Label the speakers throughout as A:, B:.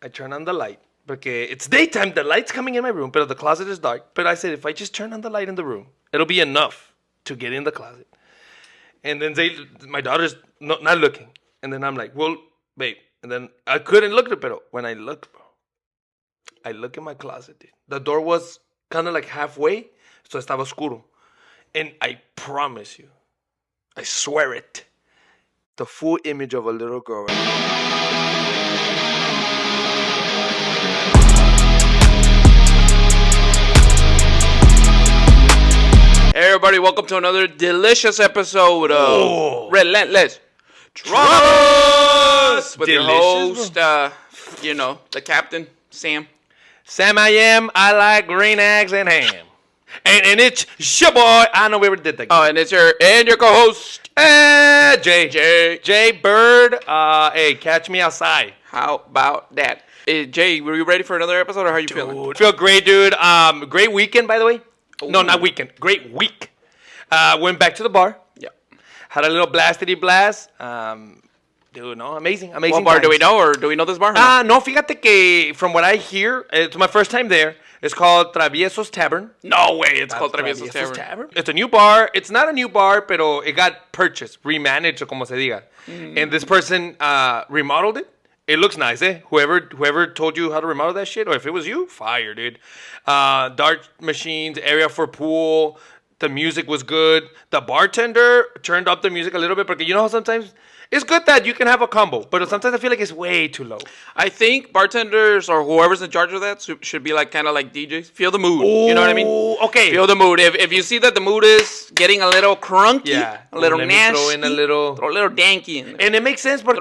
A: I turn on the light. Because it's daytime, the light's coming in my room, but the closet is dark. But I said, if I just turn on the light in the room, it'll be enough to get in the closet. And then my daughter's not looking. And then I'm like, well, babe. And then I couldn't look at it, but when I looked, bro, I look in my closet, dude. The door was kind of like halfway, so estaba oscuro. And I promise you, I swear it, the full image of a little girl.
B: Hey everybody, welcome to another delicious episode of Relentless Trust with your host, the captain, Sam.
A: Sam I am, I like green eggs and ham. And it's your boy, I know we already did that.
B: Oh, and it's your co-host,
A: Jay Bird. Hey, catch me outside.
B: How about that? Hey, Jay, were you ready for another episode, or how you feeling?
A: Feel great, dude. Great weekend, by the way. Ooh. No, not weekend. Great week. Went back to the bar.
B: Yeah.
A: Had a little blastity blast. Dude, no, amazing.
B: What bar do we know, or do we know this bar?
A: No, fíjate que from what I hear, it's my first time there. It's called Traviesos Tavern.
B: No way, it's called Traviesos Tavern.
A: It's a new bar. It's not a new bar, pero it got purchased, remanaged, o como se diga. Mm-hmm. And this person remodeled it. It looks nice, eh? Whoever told you how to remodel that shit, or if it was you, fire, dude. Dart machines, area for pool. The music was good. The bartender turned up the music a little bit because you know how sometimes it's good that you can have a combo, but sometimes I feel like it's way too low.
B: I think bartenders or whoever's in charge of that should be like kind of like DJs. Feel the mood. Ooh, you know what I mean?
A: Okay.
B: Feel the mood. If you see that the mood is getting a little crunky, a little nasty,
A: throw in a little
B: danky in there.
A: And it makes sense because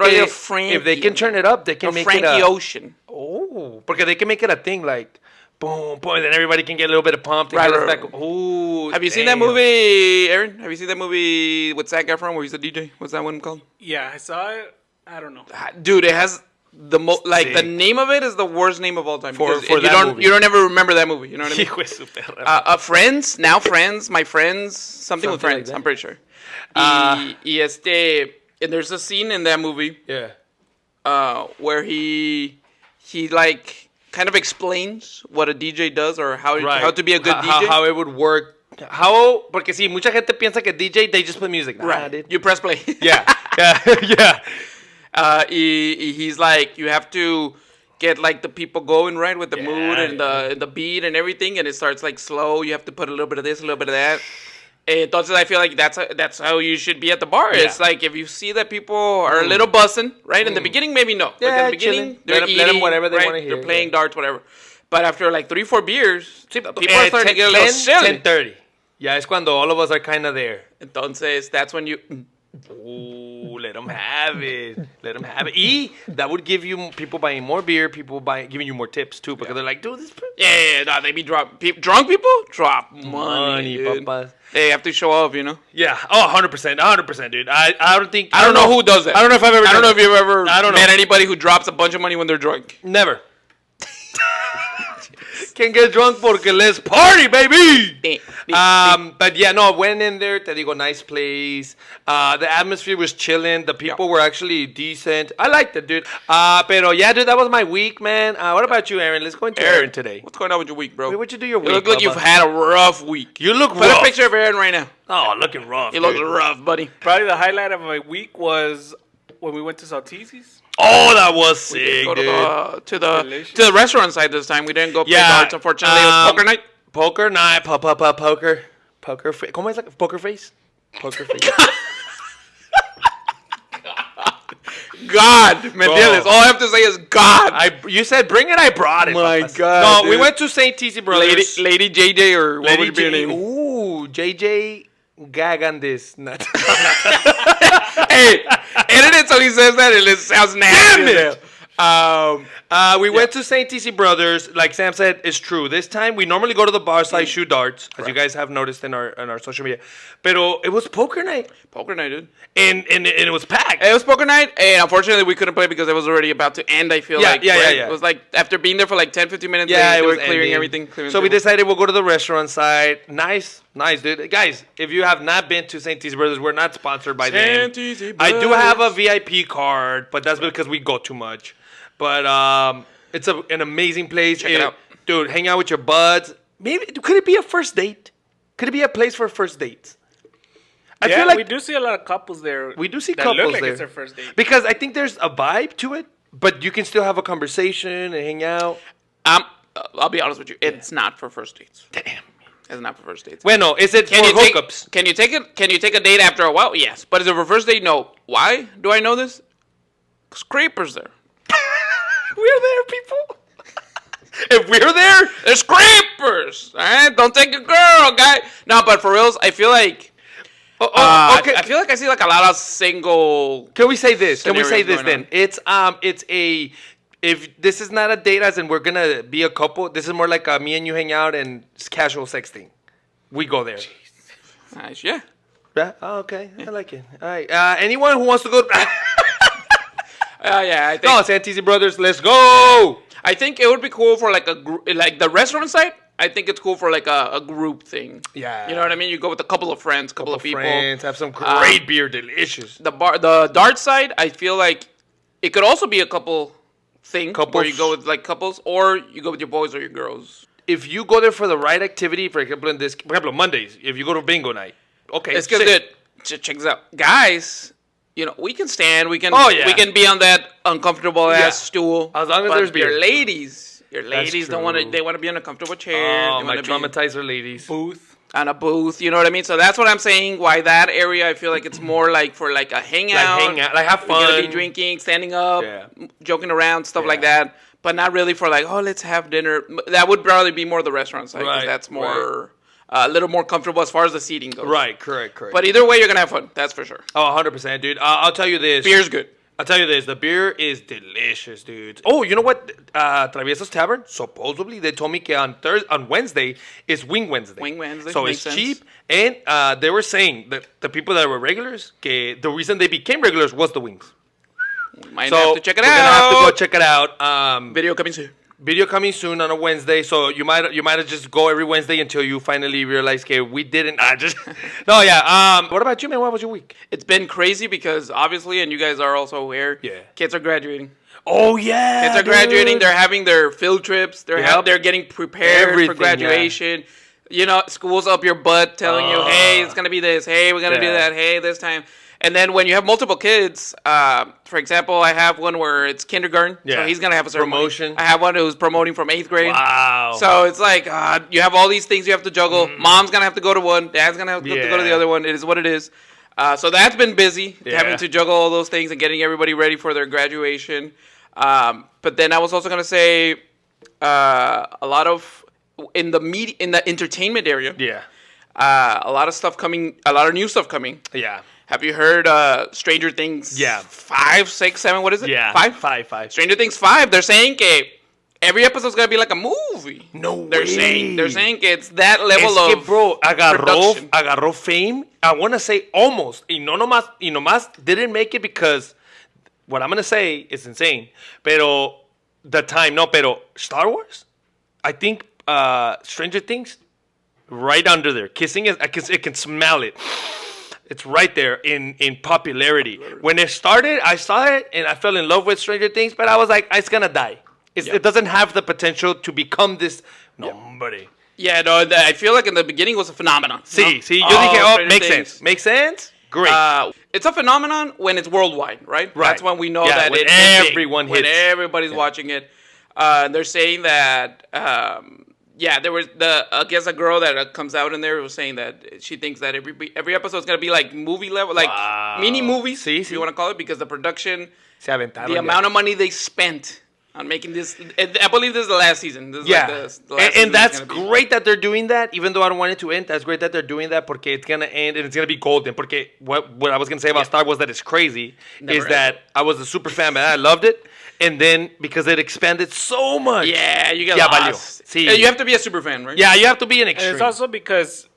A: if they can turn it up, they can make
B: Frankie
A: it
B: Ocean.
A: Oh, because they can make it a thing like boom, boom, and then everybody can get a little bit of pumped.
B: Right.
A: Ooh,
B: have you seen that movie, Aaron? Have you seen that movie with Zac Efron where he's a DJ? What's that one called?
C: Yeah, I saw it. I don't know.
B: Dude, it has the the name of it is the worst name of all time.
A: For
B: you don't ever remember that movie. You know what I mean? Friends, my friends, something with friends. Like I'm pretty sure. And there's a scene in that movie.
A: Yeah.
B: Where he like kind of explains what a DJ does or how to be a good DJ.
A: How it would work. Porque sí, mucha gente piensa que DJ, they just play music.
B: Right. Dude. You press play.
A: Yeah.
B: He's like, you have to get like the people going right with the mood and the beat and everything, and it starts like slow. You have to put a little bit of this, a little bit of that. Entonces, I feel like that's how you should be at the bar. Yeah. It's like if you see that people are a little buzzing, right? In the beginning, maybe no.
A: Yeah,
B: like in the beginning, they're eating,
A: let them whatever they want to hear.
B: They're playing darts, whatever. But after like 3-4 beers, people are starting to get a little silly.
A: 10:30. Yeah, it's cuando all of us are kind of there.
B: Entonces, that's when you...
A: Ooh, let them have it. Y that would give you people buying more beer, giving you more tips too, because they're like, dude, this.
B: Yeah, they be drunk people drop money,
A: papas.
B: They have to show off, you know.
A: Yeah. Oh, 100%, dude. I
B: don't know who does that.
A: I don't know if I've ever.
B: I don't know if you've ever
A: met
B: anybody who drops a bunch of money when they're drunk.
A: Never. Can't get drunk porque let's party, baby. But yeah, no, went in there. Te digo, nice place. The atmosphere was chilling. The people were actually decent. I liked it, dude. Pero yeah, dude, that was my week, man. What about you, Aaron? Let's go into Aaron today.
B: What's going on with your week, bro?
A: Wait, what'd you do your week?
B: You look like you've had a rough week.
A: You look
B: rough.
A: Put
B: a picture of Aaron right now.
A: Oh, looking rough.
B: You look rough, buddy.
C: Probably the highlight of my week was when we went to Saltisi's.
A: Oh, that was sick, dude.
B: To the restaurant side this time. We didn't go play darts, unfortunately. It was poker night.
A: Poker night. Poker. ¿Cómo es? Poker face? Poker face.
B: God. ¿Me entiendes? All I have to say is God.
A: You said bring it, I brought it.
B: My God.
A: No, we went to St. TC Brothers.
B: Lady JJ or what would be her name?
A: Ooh, JJ Gagandis.
B: Hey, edit it so he says that and it sounds nasty.
A: Damn it! We went to St. TC Brothers. Like Sam said, it's true. This time, we normally go to the bar side, shoot darts, as you guys have noticed in our social media. Pero it was poker night.
B: Poker night, dude.
A: And it was packed.
B: It was poker night, and unfortunately, we couldn't play because it was already about to end, I feel like.
A: Yeah.
B: It was like, after being there for like 10, 15 minutes,
A: they
B: were clearing everything.
A: So we decided we'll go to the restaurant side. Nice, dude. Guys, if you have not been to St. TC Brothers, we're not sponsored by them. I do have a VIP card, but that's because we go too much. But It's an amazing place.
B: Check it out.
A: Dude, hang out with your buds. Maybe, could it be a first date? Could it be a place for first dates? I
C: Yeah,
A: feel like
C: we do see a lot of couples there.
A: we do see
C: that
A: couples
C: look like
A: there.
C: It's their first date.
A: Because I think there's a vibe to it, but you can still have a conversation and hang out.
B: I'll be honest with you. It's not for first dates.
A: Damn.
B: It's not for first dates.
A: Bueno, is it
B: Can
A: for
B: you take
A: hookups?
B: Can you take it? Can you take a date after a while? Yes, but is it for first date? No. Why do I know this? Because Creeper's there.
A: We're there, people. If we're there,
B: There's Creepers. All right, don't take a girl, guy. No, but for reals, I feel like.
A: okay.
B: I feel like I see like a lot of single.
A: Can we say this? Can we say
B: Scenarios
A: this
B: going
A: then?
B: on.
A: It's a. If this is not a date, as in we're gonna be a couple, this is more like a me and you hang out and it's casual sexting. We go there.
B: Nice, yeah.
A: Yeah? Oh, okay, I like it. All right. Anyone who wants to go?
B: Yeah. I think.
A: No, Santisi Brothers, let's go.
B: I think it would be cool for like like the restaurant side. I think it's cool for like a group thing.
A: Yeah.
B: You know what I mean? You go with a couple of friends, couple of people.
A: Friends, have some great beer, delicious.
B: The dart side, I feel like it could also be a couple thing where
A: Couples.
B: you go with like couples, or you go with your boys or your girls.
A: If you go there for the right activity, for example, Mondays, if you go to bingo night, okay,
B: It's good.
A: sick.
B: Check this out, guys. You know, we can stand. We can.
A: Oh, yeah.
B: We can be on that uncomfortable
A: Yeah.
B: ass stool.
A: As long as
B: but
A: there's beer.
B: Your ladies don't want to.
A: true.
B: They want to be on a comfortable chair.
A: Oh,
B: they
A: my
B: want to be
A: traumatizer ladies.
C: Booth.
B: on a booth. You know what I mean? So that's what I'm saying. Why that area? I feel like it's more like for like a hangout.
A: Like hang out, like have
B: We're gonna
A: fun.
B: be drinking, standing up,
A: Yeah.
B: joking around, stuff like
A: Yeah.
B: that. But not really for like, oh, let's have dinner. That would probably be more the restaurant side. 'Cause
A: Right,
B: that's more a little more comfortable as far as the seating goes.
A: Right, correct.
B: But either way, you're gonna have fun. That's for sure.
A: Oh, 100%, dude. I'll tell you this.
B: Beer's good.
A: I'll tell you this. The beer is delicious, dude. Oh, you know what? Traviesos Tavern, supposedly, they told me on Wednesday is Wing Wednesday.
B: Wing Wednesday,
A: So
B: makes
A: it's
B: sense.
A: cheap. And they were saying that the people that were regulars, the reason they became regulars was the wings.
B: Might
A: So
B: have to check it
A: we're
B: out.
A: gonna have to go check it out.
B: Video coming soon.
A: Video coming soon on a Wednesday, so you might have just go every Wednesday until you finally realize, okay, we didn't. No, yeah. What about you, man? What was your week?
B: It's been crazy because obviously, and you guys are also aware,
A: Yeah.
B: kids are graduating.
A: Oh yeah,
B: Kids are graduating.
A: dude.
B: They're having their field trips.
A: Yep.
B: They're getting prepared
A: Everything,
B: for graduation. You know, school's up your butt telling you, hey, it's gonna be this. Hey, we're gonna do
A: Yeah.
B: that. Hey, this time. And then when you have multiple kids, for example, I have one where it's kindergarten,
A: Yeah.
B: so he's gonna have a ceremony.
A: Promotion.
B: I have one who's promoting from 8th grade.
A: Wow.
B: So it's like you have all these things you have to juggle. Mom's gonna have to go to one. Dad's gonna have to go to the
A: Yeah.
B: other one. It is what it is. So that's been busy,
A: Yeah.
B: having to juggle all those things and getting everybody ready for their graduation. But then I was also gonna say a lot of in the entertainment area.
A: yeah,
B: A lot of stuff coming. A lot of new stuff coming.
A: yeah,
B: Have you heard Stranger Things?
A: Yeah.
B: 5, 6, 7. What is it?
A: yeah.
B: 5.
A: Five.
B: Stranger Things 5. They're saying que every episode's gonna be like a movie.
A: No
B: They're
A: way.
B: saying que it's that level
A: Es que,
B: of
A: bro,
B: production.
A: agarró fame. I want to say almost. Y nomás didn't make it because what I'm going to say is insane. Pero Star Wars, I think Stranger Things, right under there. Kissing it, I can smell it. It's right there in popularity. When it started, I saw it and I fell in love with Stranger Things, but I was like, it's going to die. It doesn't have the potential to become this. No, hombre.
B: Yeah, no, I feel like in the beginning it was a phenomenon.
A: Sí, sí, yo
B: Oh,
A: dije,
B: Stranger
A: makes
B: Things.
A: sense. Makes sense? Great.
B: It's a phenomenon when it's worldwide, right?
A: Right.
B: That's when we know
A: Yeah,
B: that
A: when
B: it's big,
A: everyone
B: when
A: hits.
B: everybody's watching it. They're saying that, there was I guess a girl that comes out in there was saying that she thinks that every episode is gonna be like movie level, like
A: Wow.
B: mini movies,
A: Sí,
B: if
A: sí.
B: you want to call it, because the production,
A: Se aventaron
B: the
A: ya.
B: amount of money they spent on making this. I believe this is the last season. This is
A: Yeah,
B: like the last season
A: and that's
B: it's gonna be.
A: great that they're doing that. Even though I don't want it to end, that's great that they're doing that porque it's gonna end and it's gonna be golden. Porque what I was gonna say about Star Wars that is crazy
B: Never
A: is
B: ends.
A: that I was a super fan, man. I loved it, and then because it expanded so much,
B: Yeah, you get
A: Ya
B: lost.
A: valió. Sí.
B: Yeah, you have to be a super fan, right?
A: yeah, you have to be an
C: And
A: extreme.
C: it's also because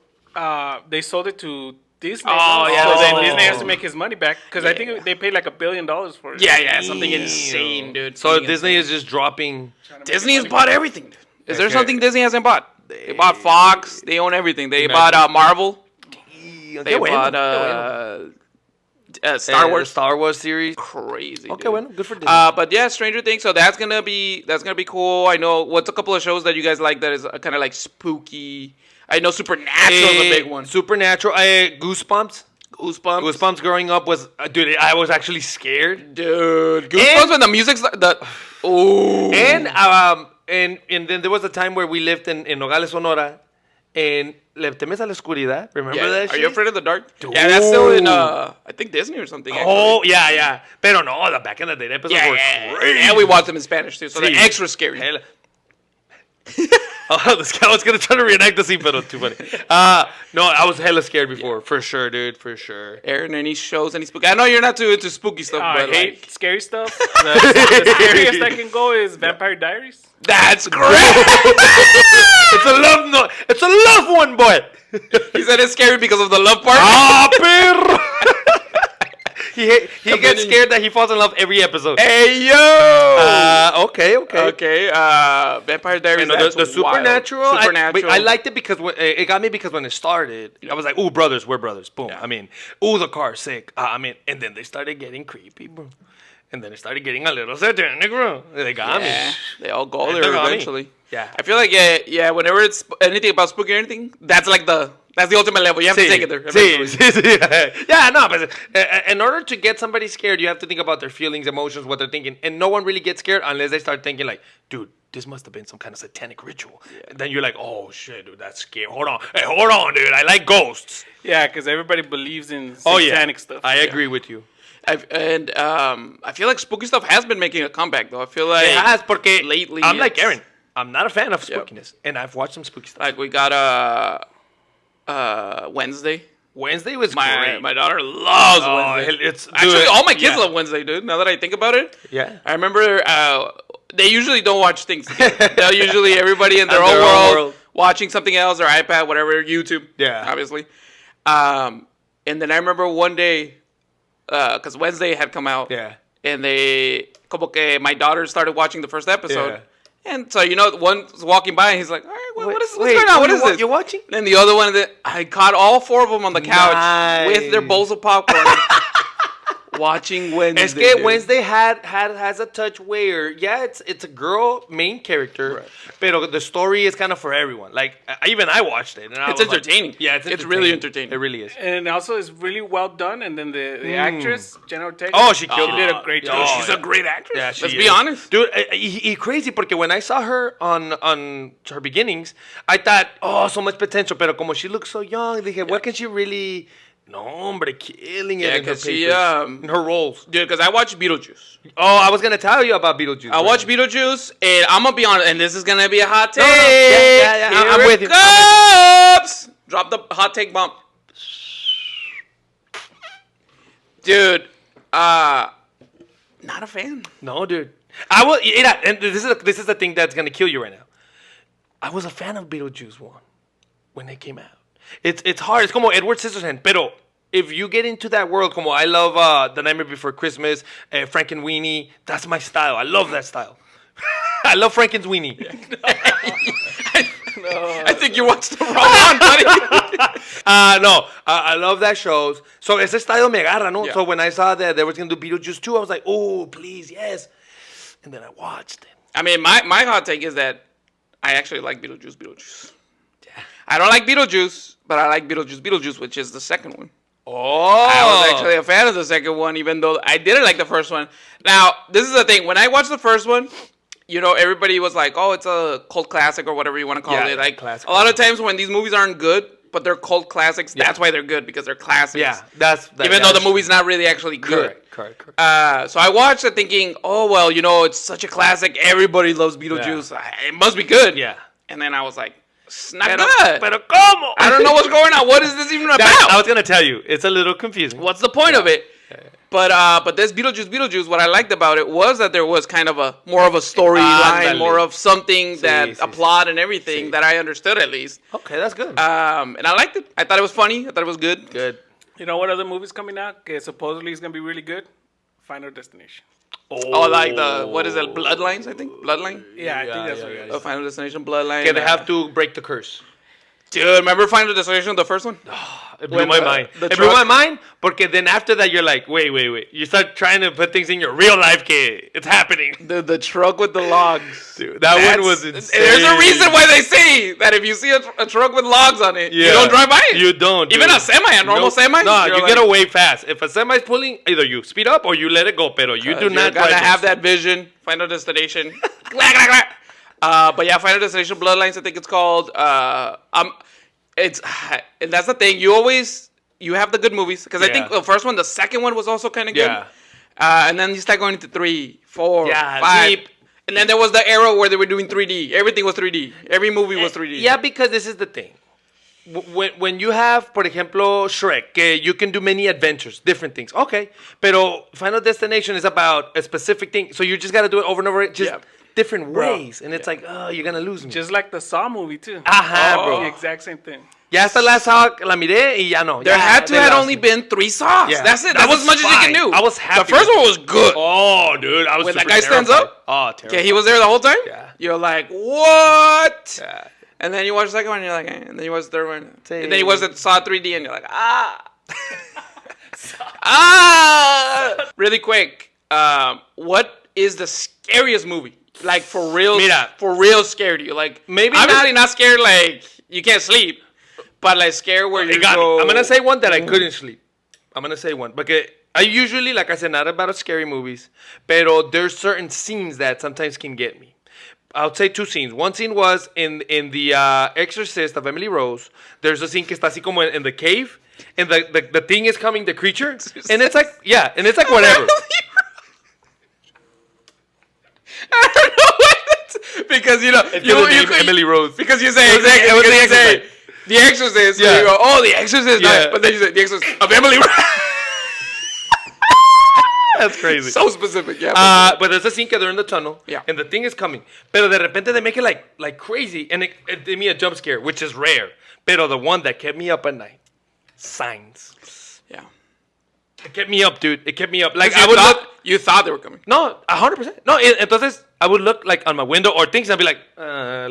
C: they sold it to Disney.
B: Oh, yeah,
C: So then
A: oh.
C: Disney has to make his money back because I think they paid like $1 billion for it.
B: Yeah, something insane, dude.
A: So
B: Something
A: Disney
B: insane.
A: is just dropping.
B: Disney has bought everything, dude. Is there
A: Okay.
B: something Disney hasn't bought? They bought Fox. They own everything. They
A: Imagine.
B: bought Marvel.
A: Qué
B: They
A: bueno,
B: bought
A: qué bueno.
B: Star
A: The
B: Wars.
A: Star Wars series.
B: Crazy.
A: Okay,
B: dude.
A: well, good for Disney.
B: But yeah, Stranger Things. So that's gonna be cool. I know. What's a couple of shows that you guys like that is kind of like spooky? I know Supernatural is a big one.
A: Supernatural. Goosebumps.
B: Goosebumps.
A: Goosebumps growing up was, dude, I was actually scared.
B: Dude, Goosebumps
A: And-
B: when the music's ooh.
A: And then there was a time where we lived in Nogales, Sonora, and le temes a la oscuridad. Remember
B: Yeah.
A: that
B: Are
A: shit?
B: you afraid of the dark? Yeah, that's still in
A: Dude.
B: I think Disney or something.
A: Oh, yeah. Pero no, the back in the day episodes
B: yeah,
A: were
B: yeah.
A: crazy.
B: And we watched them in Spanish too, so
A: Sí.
B: they're extra scary.
A: Hell- Oh, this guy was gonna try to reenact the scene, but too funny. No, I was hella scared before, for sure, dude, for sure.
B: Aaron, any shows, any spooky? I know you're not too into spooky stuff,
C: I
B: but
C: hate
B: like,
C: scary stuff. The scariest I can go is Vampire Diaries.
B: that's great.
A: It's a love no, it's a love one, boy.
B: He said it's scary because of the love part.
A: Ah, perro. He gets scared that he falls in love every episode.
B: Hey yo.
A: Okay.
B: Okay. Vampire Diaries.
A: You know,
B: that's
A: the Supernatural,
B: wild. Supernatural.
A: I liked it because it got me because when it started, I was like, "Ooh, brothers, we're brothers." Boom.
B: Yeah.
A: I mean, "Ooh, the car's sick." I mean, and then they started getting creepy, bro. And then it started getting a little satanic, bro. They got
B: Yeah,
A: me.
B: they all go
A: They
B: there
A: got me.
B: eventually.
A: Yeah.
B: I feel like yeah. Whenever it's anything about spooky or anything, that's the ultimate level. You have to take it there. eventually.
A: Yeah, no, but in order to get somebody scared, you have to think about their feelings, emotions, what they're thinking. And no one really gets scared unless they start thinking like, dude, this must have been some kind of satanic ritual. And then you're like, oh, shit, dude, that's scary. Hold on. Hey, hold on, dude. I like ghosts.
C: Yeah, because everybody believes in
A: Oh, yeah.
C: satanic stuff.
A: I agree with you.
B: I feel like spooky stuff has been making a comeback though. I feel like
A: It has, porque
B: lately
A: I'm like
B: it's-
A: Aaron. I'm not a fan of
B: Yep.
A: spookiness. And I've watched some spooky stuff.
B: Like we got Wednesday.
A: Wednesday was
B: My
A: great.
B: my daughter loves
A: Oh,
B: Wednesday.
A: it's
B: Actually,
A: dude,
B: all my kids
A: yeah.
B: love Wednesday, dude. Now that I think about it,
A: Yeah.
B: I remember they usually don't watch things together. They'll usually everybody in their
A: In
B: own
A: their own
B: world,
A: world.
B: watching something else, or iPad, whatever, YouTube.
A: Yeah.
B: obviously. And then I remember one day, because Wednesday had come out.
A: Yeah.
B: And como que my daughter started watching the first episode.
A: Yeah.
B: And so, one's walking by and he's like, all right, what's
A: Wait,
B: going on? What is
A: you
B: this?
A: You're watching?
B: And then the other one, I caught all four of them on the couch with their
A: Nice.
B: bowls of popcorn watching Wednesday.
A: Es que
B: dude.
A: Wednesday has a touch where it's a girl main character,
B: Right.
A: pero the story is kind of for everyone. Like even I watched it, and I
B: It's
A: was like-
B: entertaining.
A: yeah,
B: It's really entertaining.
A: It really is.
C: And also, it's really well done. And then the actress, Jenna Ortega.
A: Oh, she killed
C: did
A: it.
C: a great
A: Oh,
C: job.
B: She's a great actress.
A: Yeah, she
B: Let's
A: is.
B: be honest.
A: Dude. Crazy porque when I saw her on her beginnings, I thought, oh, so much potential. Pero como she looks so young, dije, what can she really? No, hombre, killing it
B: Yeah,
A: in her
B: 'cause she,
A: papers, in her roles.
B: Dude, because I watched Beetlejuice.
A: Oh, I was gonna tell you about Beetlejuice.
B: I watched Beetlejuice, and I'm going to be honest, and this is going to be a hot take.
A: No, no. Yeah.
B: Here
A: I'm
B: it
A: with you.
B: comes. Drop the hot take bomb. Dude, not a fan.
A: No, dude. I was, and this is the thing that's gonna kill you right now. I was a fan of Beetlejuice 1 when it came out. It's hard. It's como Edward Scissorhands. Pero if you get into that world, como I love The Nightmare Before Christmas, Frankenweenie, that's my style. I love that style. I love Frankenweenie.
B: I think you watched the wrong one, buddy.
A: No, I love that shows. So ese style me agarra, no?
B: Yeah.
A: So when I saw that they were gonna do Beetlejuice 2, I was like, oh, please, yes. And then I watched it.
B: I mean, my hot take is that I actually like Beetlejuice. I don't like Beetlejuice, but I like Beetlejuice, which is the second one.
A: Oh,
B: I was actually a fan of the second one, even though I didn't like the first one. Now, this is the thing. When I watched the first one, everybody was like, oh, it's a cult classic or whatever you want to call
A: Yeah,
B: it. Like,
A: classic.
B: a lot of times when these movies aren't good, but they're cult classics, that's why they're good, because they're classics.
A: Yeah, that's
B: Even though the movie's not really actually good.
A: Correct.
B: So I watched it thinking, oh, well, it's such a classic. Everybody loves Beetlejuice. It must be good.
A: Yeah.
B: And then I was like, it's not good.
A: Pero ¿cómo?
B: I don't know what's going on. What is this even about?
A: I was gonna tell you, it's a little confusing.
B: What's the point of it? But this Beetlejuice, what I liked about it was that there was kind of more of a storyline,
A: Ándale.
B: more of something that
A: sí,
B: a plot and everything
A: Sí.
B: that I understood at least.
A: Okay, that's good.
B: And I liked it. I thought it was funny. I thought it was good.
A: Good.
C: You know what other movie's coming out? Que supposedly is going to be really good? Final Destination.
B: Oh, like what is it? Bloodlines, I think. Bloodline.
C: Yeah, I think that's what it is.
B: Final Destination Bloodline.
A: Okay, they have to break the curse.
B: Dude, remember Final Destination, the first one?
A: it blew
B: When
A: my
B: the-
A: mind.
B: the
A: It blew my
B: truck-
A: mind, because then after that, you're like, wait. You start trying to put things in your real life, kid. It's happening.
B: The truck with the logs.
A: Dude, that one was
B: That's-
A: insane.
B: There's a reason why they say that if you see a truck with logs on it, you
A: Yeah.
B: don't drive by it.
A: You don't.
B: Even
A: dude.
B: a semi, a normal
A: Nope.
B: semi.
A: No,
B: you're
A: you
B: like,
A: get away fast. If a semi's pulling, either you speed up or you let it go. Pero you do
B: you
A: not
B: gotta
A: drive
B: have
A: it.
B: that vision. Final Destination. But yeah, Final Destination Bloodlines, I think it's called. It's and that's the thing. You have the good movies, because I
A: Yeah.
B: think the first one, the second one was also kind of good.
A: Yeah.
B: And then you start going into 3, 4,
A: Yeah,
B: 5.
A: see-
B: And then there was the era where they were doing 3D. Everything was 3D. Every movie was 3D.
A: Yeah, because this is the thing. When you have, por ejemplo, Shrek, you can do many adventures, different things. Okay, pero Final Destination is about a specific thing, so you just got to do it over and over, just
B: Yeah.
A: different ways, and it's like, oh, you're gonna lose me.
C: Just like the Saw movie too.
A: Ajá,
B: Oh.
A: bro.
C: The exact same thing.
A: Ya hasta la Saw la miré y ya no.
B: There
A: ya,
B: had to
A: they
B: have
A: lost
B: only
A: me.
B: been 3 Saws.
A: Yeah.
B: That's it.
A: That
B: That's
A: was
B: as much as you
A: fine.
B: can do.
A: I was happy
B: The first
A: with
B: one was good.
A: Oh, dude, I was
B: When that
A: super
B: guy stands
A: terrified.
B: up?
A: Oh, terrible.
B: Okay, he was there the whole time?
A: Yeah.
B: You're like, what?
A: Yeah.
B: And then you watch the second one, and you're like, eh. And then you watch the third one.
A: Say-
B: And then you watch the Saw 3D, and you're like, ah. Ah. Really quick, what is the scariest movie? Like, for real,
A: Mira.
B: for real scared you? Like,
A: Maybe
B: obviously not scared like you can't sleep, but like scared where you
A: It got
B: go.
A: me. I'm gonna say one that I couldn't sleep. I'm gonna say one because I usually, like I said, not about scary movies, pero there's certain scenes that sometimes can get me. I'll say 2 scenes. One scene was in the Exorcist of Emily Rose. There's a scene que está así como in the cave, and the thing is coming, the creature, and it's like, yeah, and it's like whatever.
B: I don't know why that's because you know
A: Emily Rose.
B: because you say
A: It was the-
B: exactly
A: it was
B: because
A: the
B: you say
A: Exorcist.
B: The Exorcist.
A: Yeah.
B: Yeah. You go, oh, The Exorcist.
A: Yeah.
B: Nice. But then you say The Exorcist of Emily Rose.
A: That's crazy.
B: So specific, yeah.
A: But there's a scene que they're in the tunnel,
B: Yeah.
A: and the thing is coming. Pero de repente they make it like crazy, and it gave me a jump scare, which is rare. Pero the one that kept me up at night, Signs.
B: yeah.
A: It kept me up, dude. It kept me up. Like
B: You
A: I would
B: thought,
A: look.
B: you thought they were coming.
A: No, 100%. No, entonces I would look like on my window or things, and I'd be like,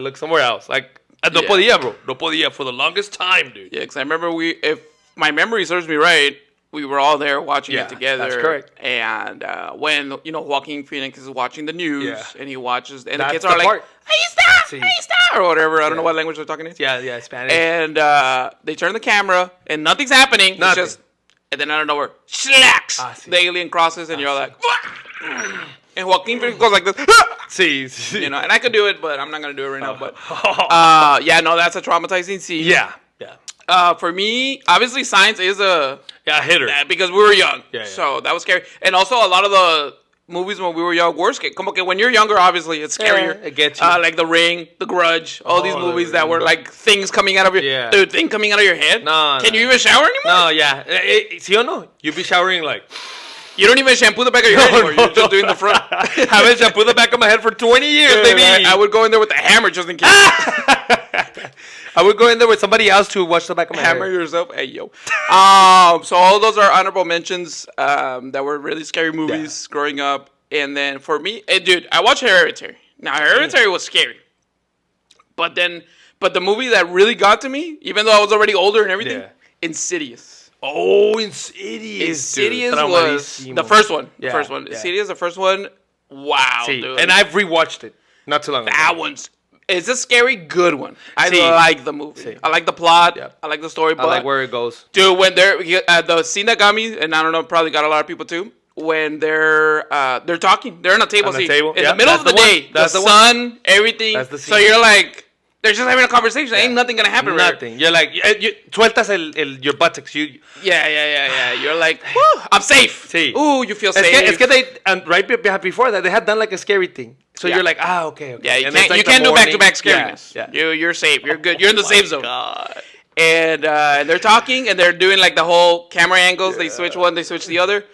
A: look somewhere else. Like no
B: Yeah.
A: podía, bro. No podía for the longest time, dude.
B: Yeah, because I remember if my memory serves me right, we were all there watching
A: Yeah,
B: it together.
A: that's correct.
B: And when Joaquin Phoenix is watching the news,
A: Yeah.
B: and he watches, and
A: That's
B: the kids
A: the
B: are like,
A: part.
B: "Ahí está,
A: Sí.
B: ahí está," or whatever. I don't know
A: Yeah.
B: what language they're talking in.
A: Yeah, Spanish.
B: And they turn the camera, and nothing's happening.
A: Nothing.
B: It's just, and then out of nowhere, slacks.
A: Ah, sí.
B: The alien crosses, and you're like, and Joaquin Phoenix goes like this.
A: sí.
B: You know, and I could do it, but I'm not gonna do it right now. But yeah, no, that's a traumatizing scene.
A: yeah.
B: For me, obviously, Signs is a
A: Hit her.
B: because we were young,
A: Yeah.
B: so that was scary. And also, a lot of the movies when we were young were scary. Como que when you're younger, obviously, it's scarier.
A: Yeah, it gets you.
B: Like The Ring, The Grudge, all these
A: Oh,
B: movies that were like things coming out of your
A: Yeah.
B: dude, thing coming out of your head.
A: No,
B: Can
A: no.
B: you even shower anymore?
A: No, yeah. ¿Sí o no? You be showering like.
B: You don't even shampoo the back of your head anymore. You're just doing the front.
A: Haven't shampooed the back of my head for 20 years, baby.
B: I would go in there with a hammer just in case.
A: I would go in there with somebody else to watch the back of my
B: Hammer
A: head.
B: yourself. Hey, yo. So all those are honorable mentions that were really scary movies growing up. And then for me, dude, I watched Hereditary. Now, Hereditary was scary. But the movie that really got to me, even though I was already older and everything,
A: Yeah.
B: Insidious.
A: Oh, Insidious.
B: Insidious
A: dude.
B: was
A: Traumadísimo.
B: the first one. The
A: Yeah,
B: first one.
A: yeah.
B: Insidious, the first one. Wow,
A: Sí.
B: dude.
A: And I've rewatched it not too long ago.
B: That one's it's a scary good one. I
A: Sí.
B: like the movie.
A: Sí.
B: I like the plot.
A: Yep.
B: I like the story.
A: I
B: But
A: like where it goes.
B: dude, when they're the scene that got me, and I don't know, probably got a lot of people too. When they're talking, they're on a table,
A: On the
B: scene.
A: table,
B: in
A: yeah,
B: the middle
A: that's
B: of the,
A: the one.
B: day.
A: That's
B: the
A: the one.
B: sun, everything.
A: That's the
B: so
A: scene.
B: you're like, they're just having a conversation. Ain't nothing gonna happen. right?
A: Nothing. You're like, sueltas your buttocks.
B: Yeah. You're like, whew, I'm safe.
A: Sí.
B: Ooh, you feel
A: Es
B: safe.
A: que they, and right before that, they had done like a scary thing. So
B: Yeah.
A: you're like, okay.
B: Yeah, you
A: And it's
B: can't
A: like
B: you
A: the
B: can't do
A: morning.
B: back to back scariness.
A: Yeah.
B: You're safe. You're good. You're in the safe zone.
A: God.
B: And they're talking and they're doing like the whole camera angles. They switch one, they switch the other.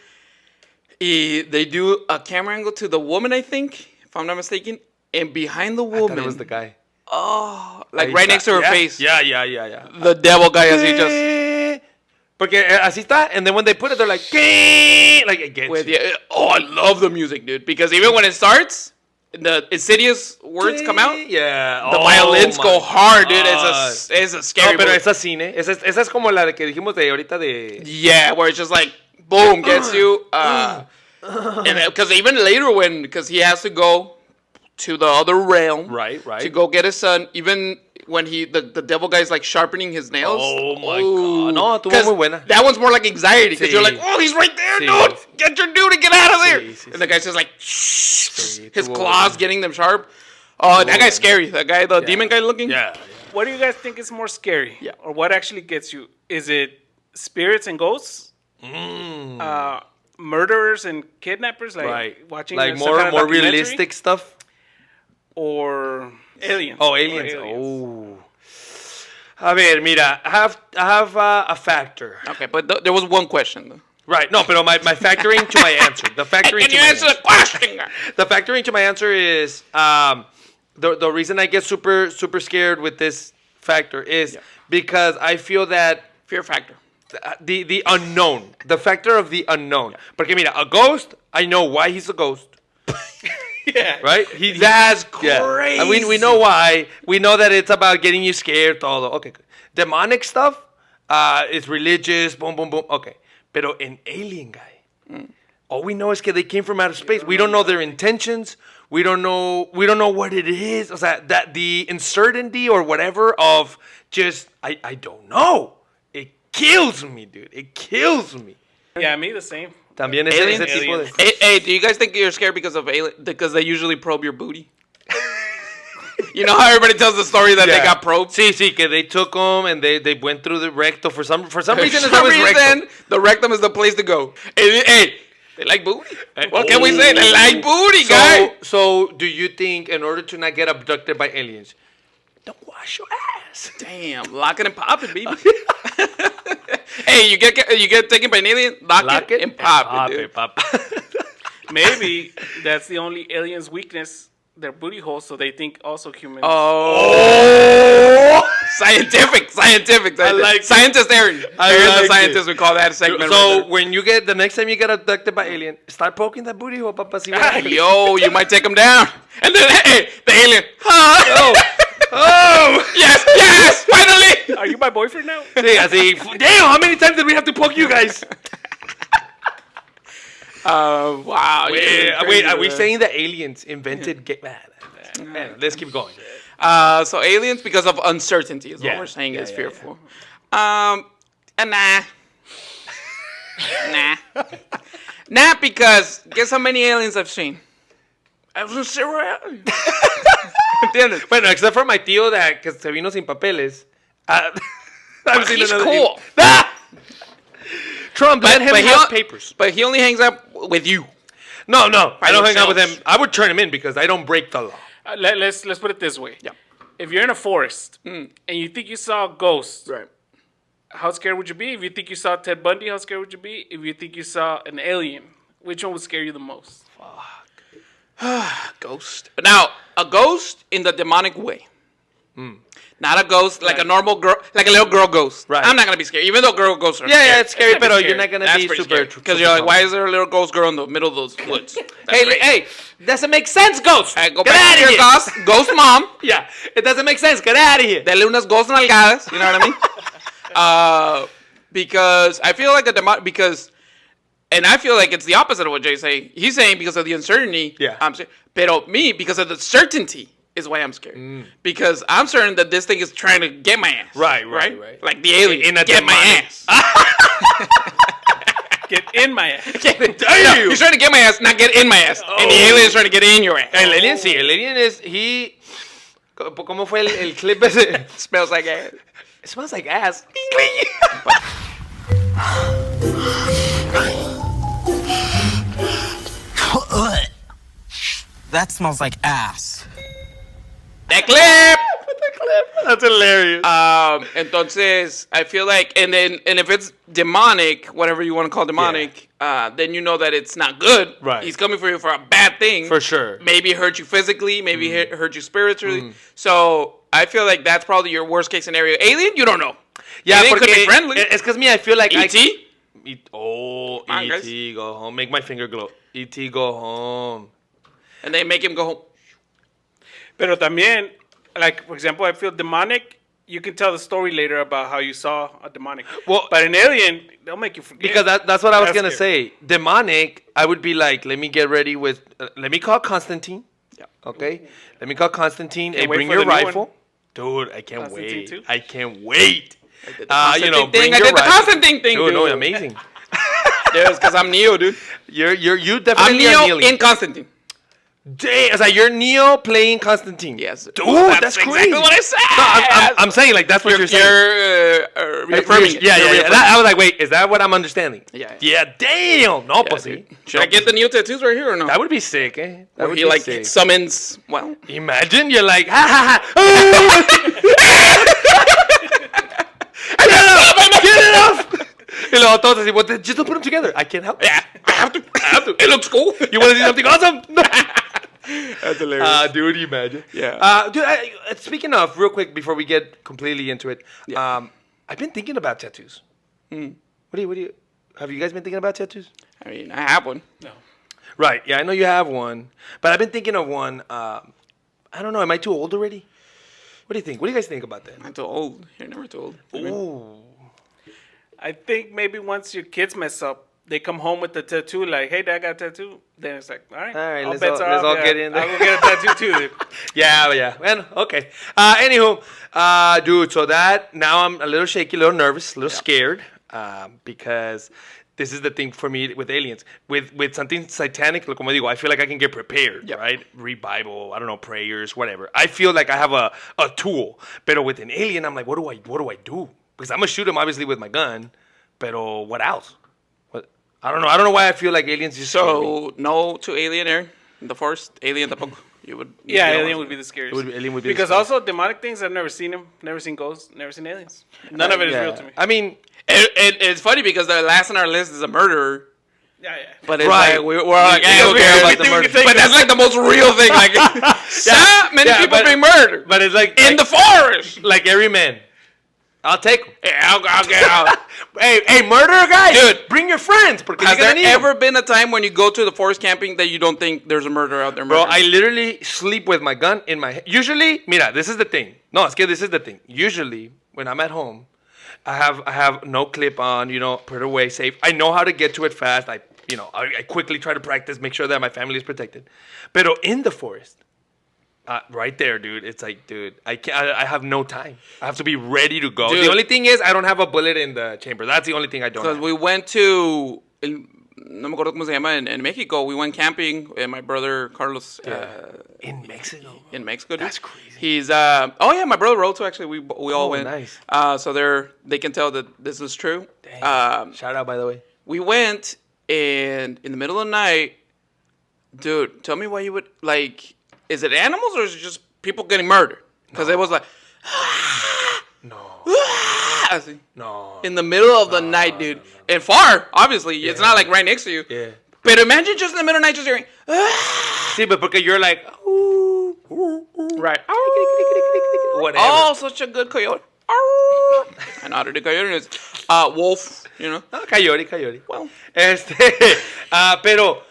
B: They do a camera angle to the woman, I think, if I'm not mistaken. And behind the
A: I thought
B: woman,
A: it was the guy.
B: like right next to her
A: Yeah.
B: face,
A: Yeah.
B: the devil guy as he just
A: Porque así está, and then when they put it, they're like, "¿Qué?" Like it gets
B: with
A: you.
B: I love the music, dude. Because even when it starts, the insidious words come out.
A: Yeah.
B: The violins go hard, dude. It's a scary
A: No, pero
B: movie.
A: esa cine. Esa es como la de que dijimos de ahorita de...
B: Yeah, where it's just like, boom, gets you. And because even later because he has to go to the other realm.
A: Right.
B: To go get his son, even when the devil guy's like sharpening his nails.
A: Oh my God. No, tuvo
B: 'Cause
A: muy buena.
B: That one's more like anxiety because
A: Sí.
B: you're like, oh, he's right there,
A: Sí.
B: dude. Get your dude and get out of there.
A: Sí,
B: And the guy's just like,
A: Sí,
B: his
A: tuvo
B: claws
A: buena.
B: getting them sharp. Oh, that guy's scary. That guy, the demon guy looking.
A: Yeah.
C: What do you guys think is more scary?
B: Yeah.
C: Or what actually gets you? Is it spirits and ghosts? Murderers and kidnappers? Like
A: Right.
C: watching
A: Like
C: some
A: more
C: kind of documentary?
A: realistic stuff.
C: Or aliens?
A: Oh, aliens. Oh. A ver, mira, I have a factor.
B: Okay, but there was one question though.
A: Right. No, pero my factoring to my answer. The factoring
B: Can
A: to
B: you
A: my
B: answer the question?
A: The factoring to my answer is the reason I get super scared with this factor is because I feel that
B: Fear factor.
A: the unknown, the factor of the unknown. Porque mira, a ghost, I know why he's a ghost.
C: Yeah.
A: Right?
B: That's
A: Yeah.
B: crazy.
A: I mean, we know why. We know that it's about getting you scared, todo. Okay. Good. Demonic stuff is religious, boom, boom, boom. Okay. Pero an alien guy, all we know is that they came from outer space. We don't know their intentions. We don't know what it is. O sea, that the uncertainty or whatever of just, I don't know. It kills me, dude. It kills me.
C: Yeah, me the same.
A: También
B: Aliens?
A: ese tipo de...
B: Hey, do you guys think you're scared because of alien? Because they usually probe your booty. You know how everybody tells the story that they got probed.
A: Sí, sí, que they took them and they went through the recto for some reason.
B: For
A: It's
B: some
A: always rectum.
B: reason, the rectum is the place to go. Hey, they like booty. What can we say? They like booty, guy.
A: So, do you think in order to not get abducted by aliens, don't wash your ass?
B: Damn, lock it and pop it, baby. Hey, you get taken by an alien, lock it and pop it, dude.
C: Maybe that's the only alien's weakness, their booty hole, so they think also humans.
B: Oh, scientific.
A: like it.
B: Scientist Aaron.
A: I
B: Aaron
A: like
B: the scientist.
A: it.
B: We call that segment.
A: So
B: right
A: when you get the next time you get abducted by alien, start poking that booty hole, papa. See what
B: there.
A: happens.
B: Yo, you might take him down, and then hey, the alien.
A: Oh,
B: Yes, finally.
C: Are you my boyfriend now?
A: sí, así. Damn, how many times did we have to poke you guys?
B: Wow.
A: Wait, are we saying that aliens invented gay? Man, let's keep going.
B: So aliens because of uncertainty is what
A: Yeah.
B: we're saying is
A: Yeah.
B: fearful. Nah, because guess how many aliens I've seen? I've seen zero aliens. ¿Entiendes?
A: Bueno, except for my tío that que se vino sin papeles. I've seen
B: He's
A: another
B: cool.
A: Trump, let him
B: but
A: have
B: he-
A: papers.
B: But he only hangs out with you.
A: No, I don't hang out with
B: yourselves.
A: him. I would turn him in because I don't break the law.
C: Let's put it this way.
B: Yeah.
C: If you're in a forest and you think you saw a ghost,
B: Right.
C: how scared would you be? If you think you saw Ted Bundy, how scared would you be? If you think you saw an alien, which one would scare you the most?
B: Ghost. Now, a ghost in the demonic way. Not a ghost like a normal girl, like a little girl ghost.
A: Right.
B: I'm not gonna be scared, even though girl ghosts are.
A: Yeah, it's scary,
C: It's
A: but
C: pretty
A: you're
C: scary.
A: not gonna
B: That's
A: be
B: pretty
A: super.
B: Because you're like, why is there a little ghost girl in the middle of those woods?
A: Hey, doesn't make sense, ghost.
B: Hey, go
A: Get
B: back
A: out
B: to
A: of
B: your
A: here.
B: ghost mom.
A: Yeah, it doesn't make sense. Get out of here.
B: Dale unas ghost nalgadas. You know what I mean? Because I feel like and I feel like it's the opposite of what Jay's saying. He's saying because of the uncertainty.
A: Yeah.
B: I'm scared. Pero me, because of the certainty, is why I'm scared. Because I'm certain that this thing is trying to get my ass.
A: Right.
B: Like the alien.
A: In a
B: get my
A: demonic-
B: ass.
C: Get in my ass.
B: No, he's trying to get my ass, not get in my ass. And the alien is trying to get in your ass.
A: El alien sí, el alien es he. ¿Cómo fue el clip ese?
B: Smells like ass.
A: It smells like ass.
D: That smells like ass.
B: That clip.
A: That's hilarious.
B: Entonces, I feel like, and if it's demonic, whatever you want to call demonic, then you know that it's not good.
A: Right.
B: He's coming for you for a bad thing.
A: For sure.
B: Maybe hurt you physically, maybe hurt you spiritually. So I feel like that's probably your worst case scenario. Alien, you don't know.
A: Yeah,
B: Alien could
A: porque
B: be friendly.
A: Es que es me, I feel like
B: E.T.?
A: E.T. go home. Make my finger glow. E.T. go home.
B: And they make him go home.
C: Pero también, like, for example, I feel demonic. You can tell the story later about how you saw a demonic.
A: Well-
C: but an alien, they'll make you forget.
A: Because that's what I was
C: That's
A: gonna
C: scary.
A: say. Demonic, I would be like, let me get ready with, let me call Constantine.
B: Yeah.
A: Okay, let me call Constantine. Hey,
C: wait
A: bring
C: for
A: your
C: the new
A: rifle,
C: one.
A: dude. I can't
C: Constantine
A: wait.
C: too?
A: I can't wait.
B: did the Constantine thing.
A: bring
B: I
A: your
B: did the
A: rifle.
B: Constantine thing,
A: Dude, no,
B: dude.
A: amazing.
B: Yeah, it's because I'm Neo, dude.
A: You
B: I'm
A: definitely are
B: Neo
A: kneeling.
B: in Constantine.
A: Damn, it's like you're Neo playing Constantine.
B: Yes.
A: dude,
B: That's
A: that's
B: exactly
A: crazy.
B: what I said.
A: No, I'm saying like that's what you're saying.
B: You're reaffirming it.
A: Yeah,
B: You're
A: yeah, yeah.
B: reaffirming
A: I was like, wait, is that what I'm understanding?
B: Yeah.
A: Yeah, damn. No,
B: Yeah,
A: pussy.
B: dude. Should I get the Neo tattoos right here or no?
A: That would be sick, eh? That
B: Or
A: would
B: he
A: be
B: like
A: sick.
B: summons. Well,
A: Imagine you're like, ha ha ha. Get it off! Y luego todos así, well, just don't put them together. I can't help it.
B: yeah, I have to. I have to. It looks cool.
A: You want to see something awesome?
B: That's hilarious.
A: Dude, imagine.
B: Yeah.
A: Dude, speaking of, real quick, before we get completely into it,
B: Yeah.
A: I've been thinking about tattoos. What do you, have you guys been thinking about tattoos?
B: I mean, I have one.
C: No.
A: Right. Yeah, I know you have one, but I've been thinking of one. I don't know. Am I too old already? What do you think? What do you guys think about that?
B: I'm too old. You're never too old.
A: Ooh.
C: I think maybe once your kids mess up, they come home with the tattoo, like, hey, Dad got a tattoo. Then it's like, all right,
A: All right,
C: all
A: let's
C: bets
A: all-
C: are
A: let's
C: off.
A: all
C: Yeah,
A: get in there.
C: I'll go get a tattoo too. Dude.
A: Yeah. Well, okay. Anywho, dude, so that, now I'm a little shaky, a little nervous, a little scared, because this is the thing for me with aliens. With something satanic, como digo, I feel like I can get prepared,
B: Yep.
A: right? Read Bible, I don't know, prayers, whatever. I feel like I have a tool. But with an alien, I'm like, what do I do? Because I'm going to shoot him, obviously, with my gun. Pero what else? What? I don't know why I feel like aliens just scare me.
B: So no to Alien Air. The first Alien tampoco. You would.
C: Yeah,
B: you
C: alien
B: don't
C: would be the scariest.
A: Alien would be the
C: because
A: scariest.
C: also demonic things, I've never seen them, never seen ghosts, never seen aliens. None of it is
A: Yeah.
C: real to me.
A: I mean,
B: It's funny because the last on our list is a murderer.
C: Yeah.
B: But it's
A: Right.
B: like, we're like,
A: You
B: hey,
A: don't
B: who
A: care
B: cares
A: about
B: about
A: the murder.
B: But that's like the most real thing. Like, many people
A: but-
B: being murdered
A: but it's like
B: in the forest.
A: like every man. I'll take 'em.
B: Yeah, I'll get out.
A: Hey, murderer guys,
B: Dude.
A: bring your friends. Porque
B: Has
A: you're
B: there
A: gonna need 'em.
B: ever been a time when you go to the forest camping that you don't think there's a murderer out there?
A: Bro,
B: murdering?
A: I literally sleep with my gun in my head. Usually, mira, this is the thing. No, es que this is the thing. Usually, when I'm at home, I have no clip on, put it away safe. I know how to get to it fast. I quickly try to practice, make sure that my family is protected. Pero in the forest, right there, dude, it's like, dude, I have no time. I have to be ready to go.
B: Dude.
A: The only thing is, I don't have a bullet in the chamber. That's the only thing I don't
B: Because
A: have.
B: we went to, no me acuerdo cómo se llama, in Mexico. We went camping, and my brother Carlos
A: In Mexico.
B: in Mexico. Dude.
A: That's crazy.
B: He's oh yeah, my brother wrote to actually. We all
A: Oh,
B: went.
A: nice.
B: So they can tell that this is true.
A: Shout out, by the way.
B: We went, and in the middle of the night, dude, tell me why you would like. Is it animals or is it just people getting murdered? Because it was like.
A: No.
B: Así.
A: No.
B: In the middle of the night, dude. And far, obviously. It's not like right next to you.
A: Yeah.
B: But imagine just in the middle of the night just hearing.
A: See, but because you're like, ooh,
B: Right.
A: whatever.
B: Oh, such a good coyote. And out of the coyote is wolf,
A: No, coyote.
B: Well.
A: Pero.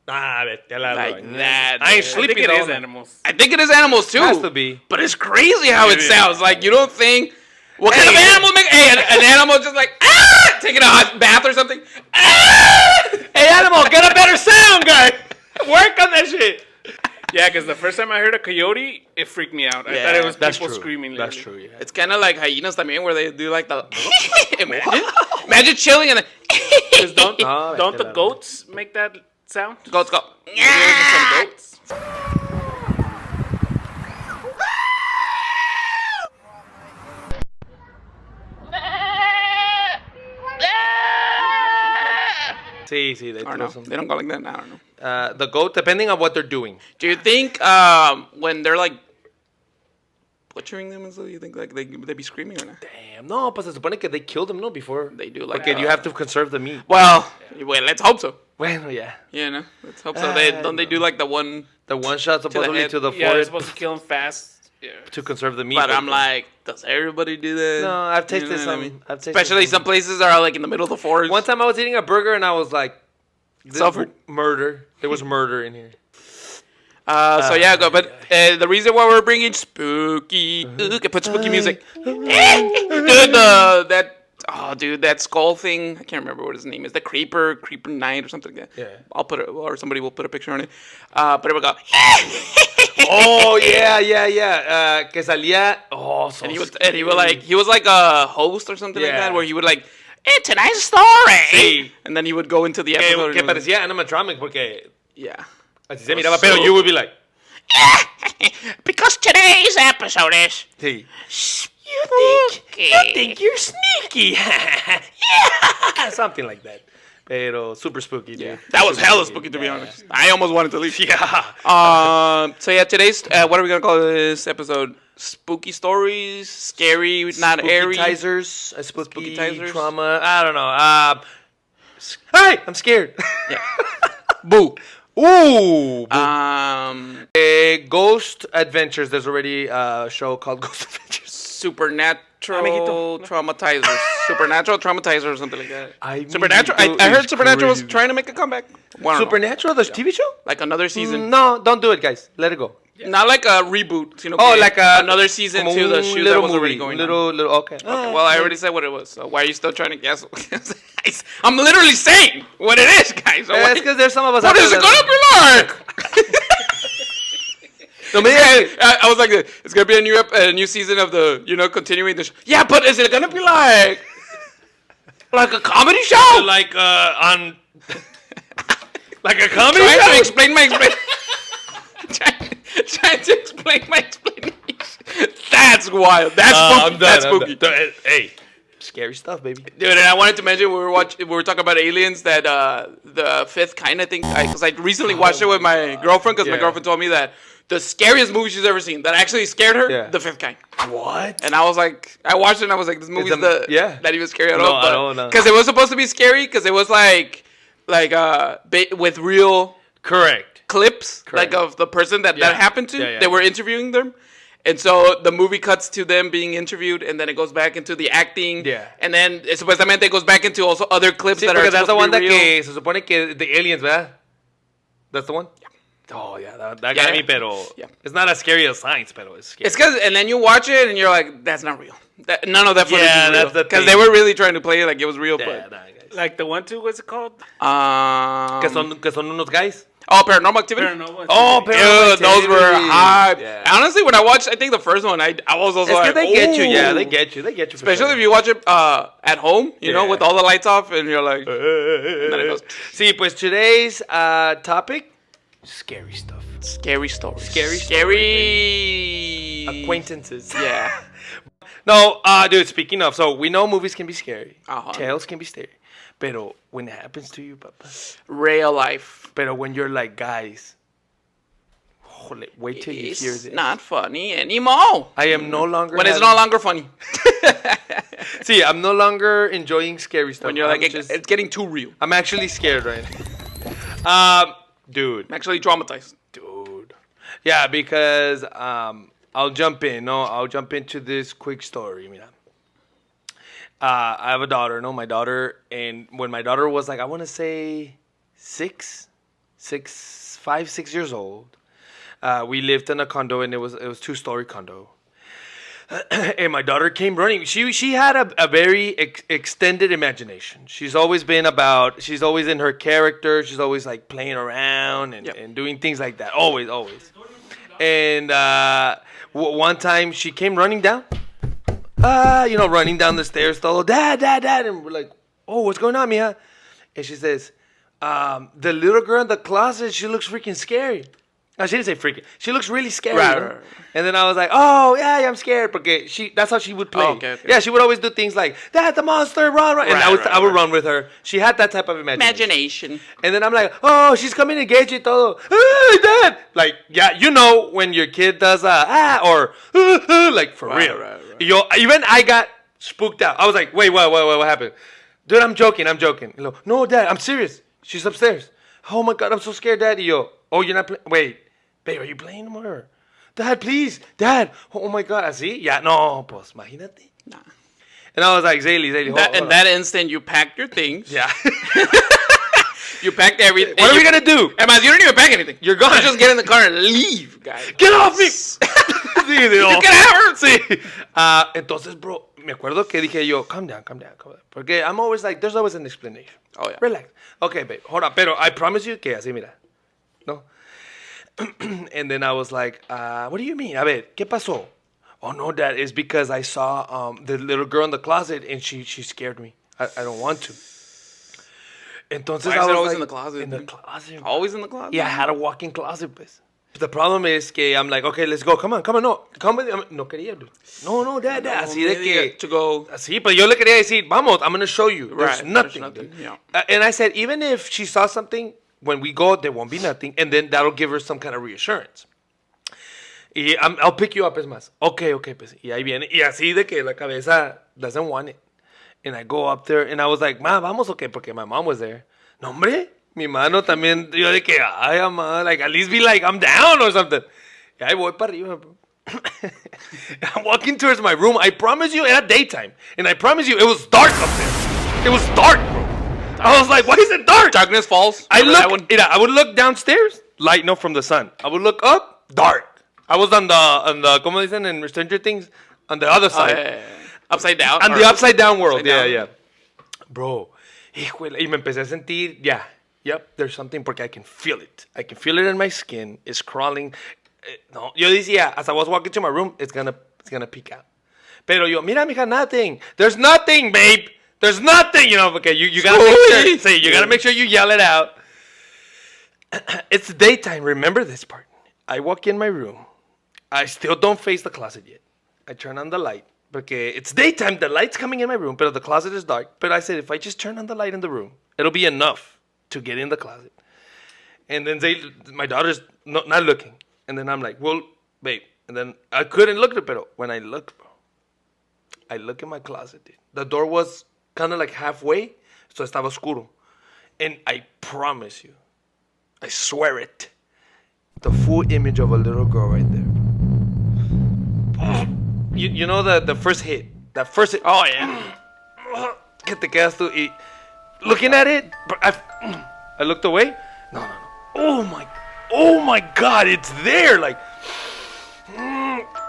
A: Vete a la
B: Like
A: roña.
B: that,
A: I ain't
B: dude.
C: I
A: sleeping
C: think it
A: all
C: is
A: night.
C: animals.
B: I think it is animals too.
A: Has to be.
B: But it's crazy how it
A: Yeah.
B: sounds. Like you don't think. What kind of
A: Hey.
B: animal make? Hey, an animal just like taking a hot bath or something.
A: Hey, animal, get a better sound, guy. Work on that shit.
C: Yeah, because the first time I heard a coyote, it freaked me out. I
B: Yeah,
C: thought it was
A: That's
C: people
A: true.
C: screaming.
A: That's
C: literally.
A: true. Yeah.
B: It's kind of like hyenas también, where they do like the. imagine chilling and then.
C: 'Cause don't
A: No,
C: don't
A: vete
C: the
A: a la
C: goats make that sound?
B: Goats go.
C: Maybe there's some goats.
A: Sí, they
B: Or
A: throw
B: no,
A: some.
B: they don't go like that. I don't know.
A: The goat, depending on what they're doing.
B: Do you think when they're like butchering them and stuff, you think like they be screaming or not?
A: Damn, no, pues se supone que they killed them, no, before.
B: They do like
A: Okay, you have to conserve the meat.
B: Well, let's hope so.
A: Bueno, yeah.
B: Yeah, no, let's hope so. They do like the one.
A: The one shot supposedly
B: head.
A: to the
C: Yeah, they're
A: forehead
C: supposed to kill them fast. Yeah.
A: to conserve the meat.
B: But I'm like, does everybody do that?
A: No, I've
B: You
A: tasted
B: know what I
A: some.
B: mean?
A: I've tasted
B: Especially some places are like in the middle of the forest.
A: One time I was eating a burger and I was like, this
B: Suffered?
A: murder. There was murder in here.
B: So yeah, go. But the reason why we're bringing spooky, put spooky music. Dude, that skull thing. I can't remember what his name is. The Creeper Knight or something like that.
A: Yeah.
B: I'll put it, or somebody will put a picture on it. But it would go.
A: Oh yeah. Que salía. Oh, so
B: And he was
A: scary.
B: like a host or something like
A: Yeah.
B: that, where he would like, "Hey, tonight's story,"
A: Sí.
B: and then he would go into the episode.
A: Que
B: and it was-
A: parecía animatronic porque
B: yeah.
A: así se miraba, pero you would be like,
B: Because today's episode is
A: sí.
B: you think
A: you're sneaky. Yeah. Something like that. Pero super spooky, dude.
B: that was
A: Super
B: hella spooky to be honest. I almost wanted to leave.
A: Yeah.
B: So yeah, today's what are we gonna call this episode? Spooky stories, scary, not airy.
A: Spookitizers, spooky
B: Spookitizers?
A: trauma. I don't know. Hey, I'm scared.
B: Yeah. Boo.
A: Ooh. Ghost Adventures. There's already a show called Ghost Adventures.
B: Supernatural
A: Amiguito.
B: traumatizers. Supernatural traumatizers or something like that.
A: Amiguito
B: Supernatural. I heard
A: is
B: Supernatural was
A: crazy.
B: trying to make a comeback. Well, I don't know.
A: Supernatural, the TV show?
B: Like another season.
A: No, don't do it, guys. Let it go.
B: Not like a reboot. Sino
A: Oh,
B: que
A: like
B: another season
A: como
B: to the
A: un
B: shoot that
A: little
B: was already
A: movie,
B: going on.
A: little. Okay.
B: Okay, well, I already said what it was. So why are you still trying to guess? I'm literally saying what it is, guys. So why-
A: It's because there's some of us.
B: what
A: out
B: is
A: there
B: it
A: that-
B: gonna be like?
A: No me digas-
B: I was like, it's gonna be a new season of the, continuing the show. Yeah, but is it gonna be like a comedy show?
A: like on like a comedy
B: Trying to
A: show?
B: explain my trying to explain my explanation. That's wild. That's spooky.
A: I'm done.
B: That's
A: I'm
B: spooky.
A: done. Hey, scary stuff, baby.
B: Dude, and I wanted to mention we were talking about aliens that the fifth kind of thing because I recently watched it with my girlfriend because my
A: Yeah.
B: girlfriend told me that the scariest movie she's ever seen that actually scared her,
A: Yeah.
B: The Fifth Kind.
A: What?
B: And I was like, I watched it and I was like, this movie's not even scary at
A: No,
B: all.
A: I don't know.
B: Because it was supposed to be scary because it was like with real
A: Correct.
B: clips
A: Correct.
B: like of the person that
A: Yeah.
B: happened to.
A: Yeah, yeah,
B: They were
A: yeah.
B: interviewing them. And so the movie cuts to them being interviewed, and then it goes back into the acting.
A: Yeah.
B: And then supuestamente it goes back into also other clips
A: Sí,
B: that are
A: porque that's
B: supposed
A: the one
B: to be
A: that
B: real.
A: que se supone que the aliens, ¿verdad? That's the one? Yeah. Oh, yeah. That got
B: Yeah.
A: me, pero
B: Yeah.
A: it's not as scary as science, pero it's scary.
B: It's because, and then you watch it and you're like, that's not real. None of that footage
A: Yeah,
B: is real.
A: that's the
B: Because
A: thing.
B: they were really trying to play it like it was real.
A: Yeah,
B: But
A: nah, guys.
C: Like the one, too, what's it called?
A: Que son unos guys.
B: Paranormal Activity.
C: Paranormal.
A: Oh,
C: Activity.
B: Dude, those were
A: Activity.
B: hype.
A: Yeah.
B: Honestly, when I watched, I think the first one, I was also
A: It's
B: like,
A: que they get you, yeah,
B: "Ooh."
A: they get you. They get you. for
B: Especially
A: sure.
B: if you watch it at home, you know,
A: Yeah.
B: with all the lights off, and you're like, then it goes,
A: Sí, pues today's topic, scary stuff.
B: scary stories.
A: Scary Acquaintances.
B: Yeah.
A: No, dude, speaking of, so we know movies can be scary.
B: Uh-huh.
A: Tales can be scary. Pero when it happens to you, papa.
B: Real life.
A: Pero when you're like, guys, holy, wait till you hear
B: It's
A: this.
B: not funny anymore.
A: I am no longer.
B: When it's
A: having-
B: no longer funny.
A: See, I'm no longer enjoying scary stuff.
B: When you're like,
A: I'm just-
B: it's getting too real.
A: I'm actually scared right now. Dude.
B: I'm actually traumatized.
A: Dude. Yeah, because I'll jump in. No, I'll jump into this quick story. Mira. I have a daughter. No, my daughter, and when my daughter was like, I want to say 5, 6 years old, we lived in a condo, and it was 2-story condo. And my daughter came running. She had a very extended imagination. She's always in her character. She's always like playing around and doing things like that. Always. And one time she came running down. Running down the stairs. Todo, Dad. And we're like, oh, what's going on, mija? And she says, the little girl in the closet, she looks freaking scary. No, she didn't say freaking. She looks really scary.
B: Right,
A: no?
B: right.
A: And then I was like, oh, yeah, I'm scared. Because that's how she would play.
B: Oh, okay.
A: Yeah, she would always do things like, Dad, the monster, run. And
B: Right,
A: I would run with her. She had that type of
B: Imagination.
A: And then I'm like, oh, she's coming to get you, todo. Hey, Dad. Like, yeah, when your kid does or like for
B: Right,
A: real.
B: right.
A: Even I got spooked out. I was like, wait, what happened? Dude, I'm joking. No, Dad, I'm serious. She's upstairs. Oh my God, I'm so scared, Dad. Oh, you're not playing. Wait, babe, are you playing more? Dad, please. Dad. Oh my God, así? Yeah, no, pues, imagínate.
B: Nah.
A: And I was like, Zaylee, hold
B: In
A: on.
B: that instant, you packed your things.
A: Yeah.
B: You packed everything.
A: What are we gonna do?
B: Además, you don't even pack anything.
A: You're gone.
B: You just get in the car and leave, guys.
A: Get off me. Sí, digo,
B: You can have her.
A: sí. Entonces, bro, me acuerdo que dije yo, calm down. Porque I'm always like, there's always an explanation.
B: Oh, yeah.
A: Relax. Okay, babe, hold on. Pero I promise you que así, mira. No. And then I was like, what do you mean? A ver, ¿qué pasó? Oh, no, Dad, it's because I saw the little girl in the closet and she scared me. I don't want to. Entonces,
B: Why
A: I
B: is it
A: was
B: always
A: like,
B: in the closet?
A: In the closet.
B: Always in the closet?
A: Yeah, I had a walk-in closet, pues. The problem is que I'm like, okay, let's go. Come on, no. Come with me. No quería, dude. No, Dad. Así de que...
B: To go.
A: Sí, pero yo le quería decir, vamos, I'm going to show you. There's
B: Right,
A: nothing.
B: there's nothing,
A: dude.
B: yeah.
A: And I said, even if she saw something, when we go, there won't be nothing. And then that'll give her some kind of reassurance. Y I'll pick you up, es más. Okay, pues. Y ahí viene. Y así de que la cabeza doesn't want it. And I go up there, and I was like, Ma, vamos, okay, porque my mom was there. No, hombre, mi mano también, yo de que, ay, mamá, like, at least be like, I'm down or something. Y ahí voy para arriba, bro. I'm walking towards my room. I promise you, era daytime. And I promise you, it was dark up there. It was dark, bro. I was like, why is it dark?
B: Darkness Falls.
A: I
B: Remember that one?
A: I would look downstairs, light no from the sun. I would look up, dark. I was on the, ¿cómo dicen en Stranger Things? On the other side.
B: Yeah. Upside down.
A: On the upside down world.
B: Upside
A: Yeah,
B: down.
A: yeah. Bro, híjole, y me empecé a sentir, yep, there's something porque I can feel it. I can feel it in my skin. It's crawling. No, yo decía, as I was walking to my room, it's gonna peek out. Pero yo, mira, mija, nothing. There's nothing, babe. There's nothing, you know, okay, you gotta make sure, you gotta make sure you yell it out. It's daytime, remember this part. I walk in my room. I still don't face the closet yet. I turn on the light. Porque it's daytime, the light's coming in my room, but the closet is dark. But I said, if I just turn on the light in the room, it'll be enough to get in the closet. And then my daughter's not looking. And then I'm like, well, babe. And then I couldn't look at it, but when I looked, bro, I look in my closet, dude. The door was kind of like halfway, so estaba oscuro. And I promise you, I swear it, the full image of a little girl right there. You know the first hit, that first hit.
B: Oh, yeah.
A: Que te quedas tú y looking at it, but I looked away. No. Oh my God, it's there. Like,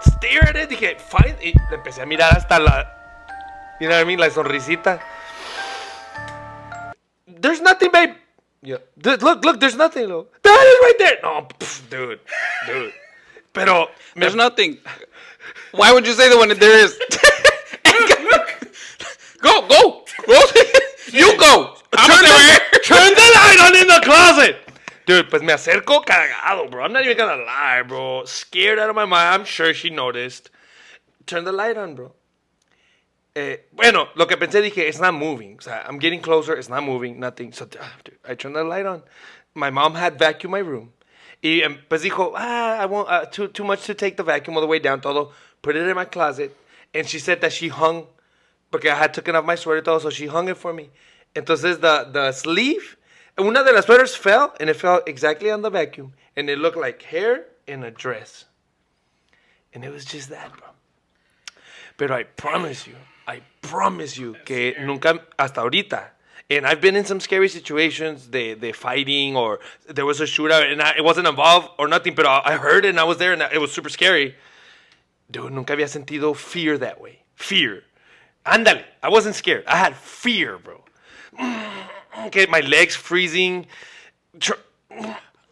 A: stare at it. Dije, fine. Y le empecé a mirar hasta la, you know what I mean, la sonrisita. There's nothing, babe. Yeah. Look, there's nothing. Look. That is right there. No, dude. Pero
B: There's nothing. Why would you say that when there is? Go. You go.
A: Turn the light on in the closet. Dude, pues me acerco cagado, bro. I'm not even gonna lie, bro. Scared out of my mind. I'm sure she noticed. Turn the light on, bro. Bueno, lo que pensé, dije, it's not moving. O sea, I'm getting closer, it's not moving, nothing. So, dude, I turned the light on. My mom had vacuumed my room. Y pues dijo, I want too much to take the vacuum all the way down, todo. Put it in my closet. And she said that she hung, porque I had taken off my sweater, todo, so she hung it for me. Entonces, the sleeve, una de las sweaters fell, and it fell exactly on the vacuum. And it looked like hair in a dress. And it was just that, bro. Pero I promise you que nunca, hasta ahorita, and I've been in some scary situations, de fighting, or there was a shootout, and it wasn't involved or nothing, but I heard it, and I was there, and it was super scary. Dude, nunca había sentido fear that way. Fear. Ándale. I wasn't scared. I had fear, bro. Okay, my legs freezing.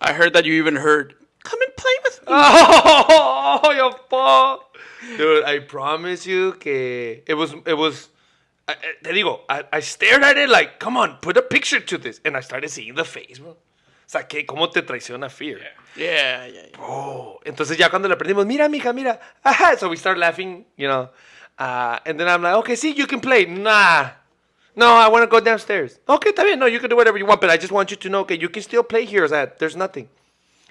B: I heard that you even heard, come and play with me.
A: Oh, your fault. Dude, I promise you que it was te digo, I stared at it like, come on, put a picture to this. And I started seeing the face, bro. O sea, que cómo te traiciona fear.
B: Yeah.
A: Oh, entonces ya cuando le aprendimos, mira, mija, mira. Aha. So we start laughing, you know. And then I'm like, okay, see, you can play. Nah. No, I want to go downstairs. Okay, está bien. No, you can do whatever you want, but I just want you to know, okay, you can still play here. O sea, there's nothing.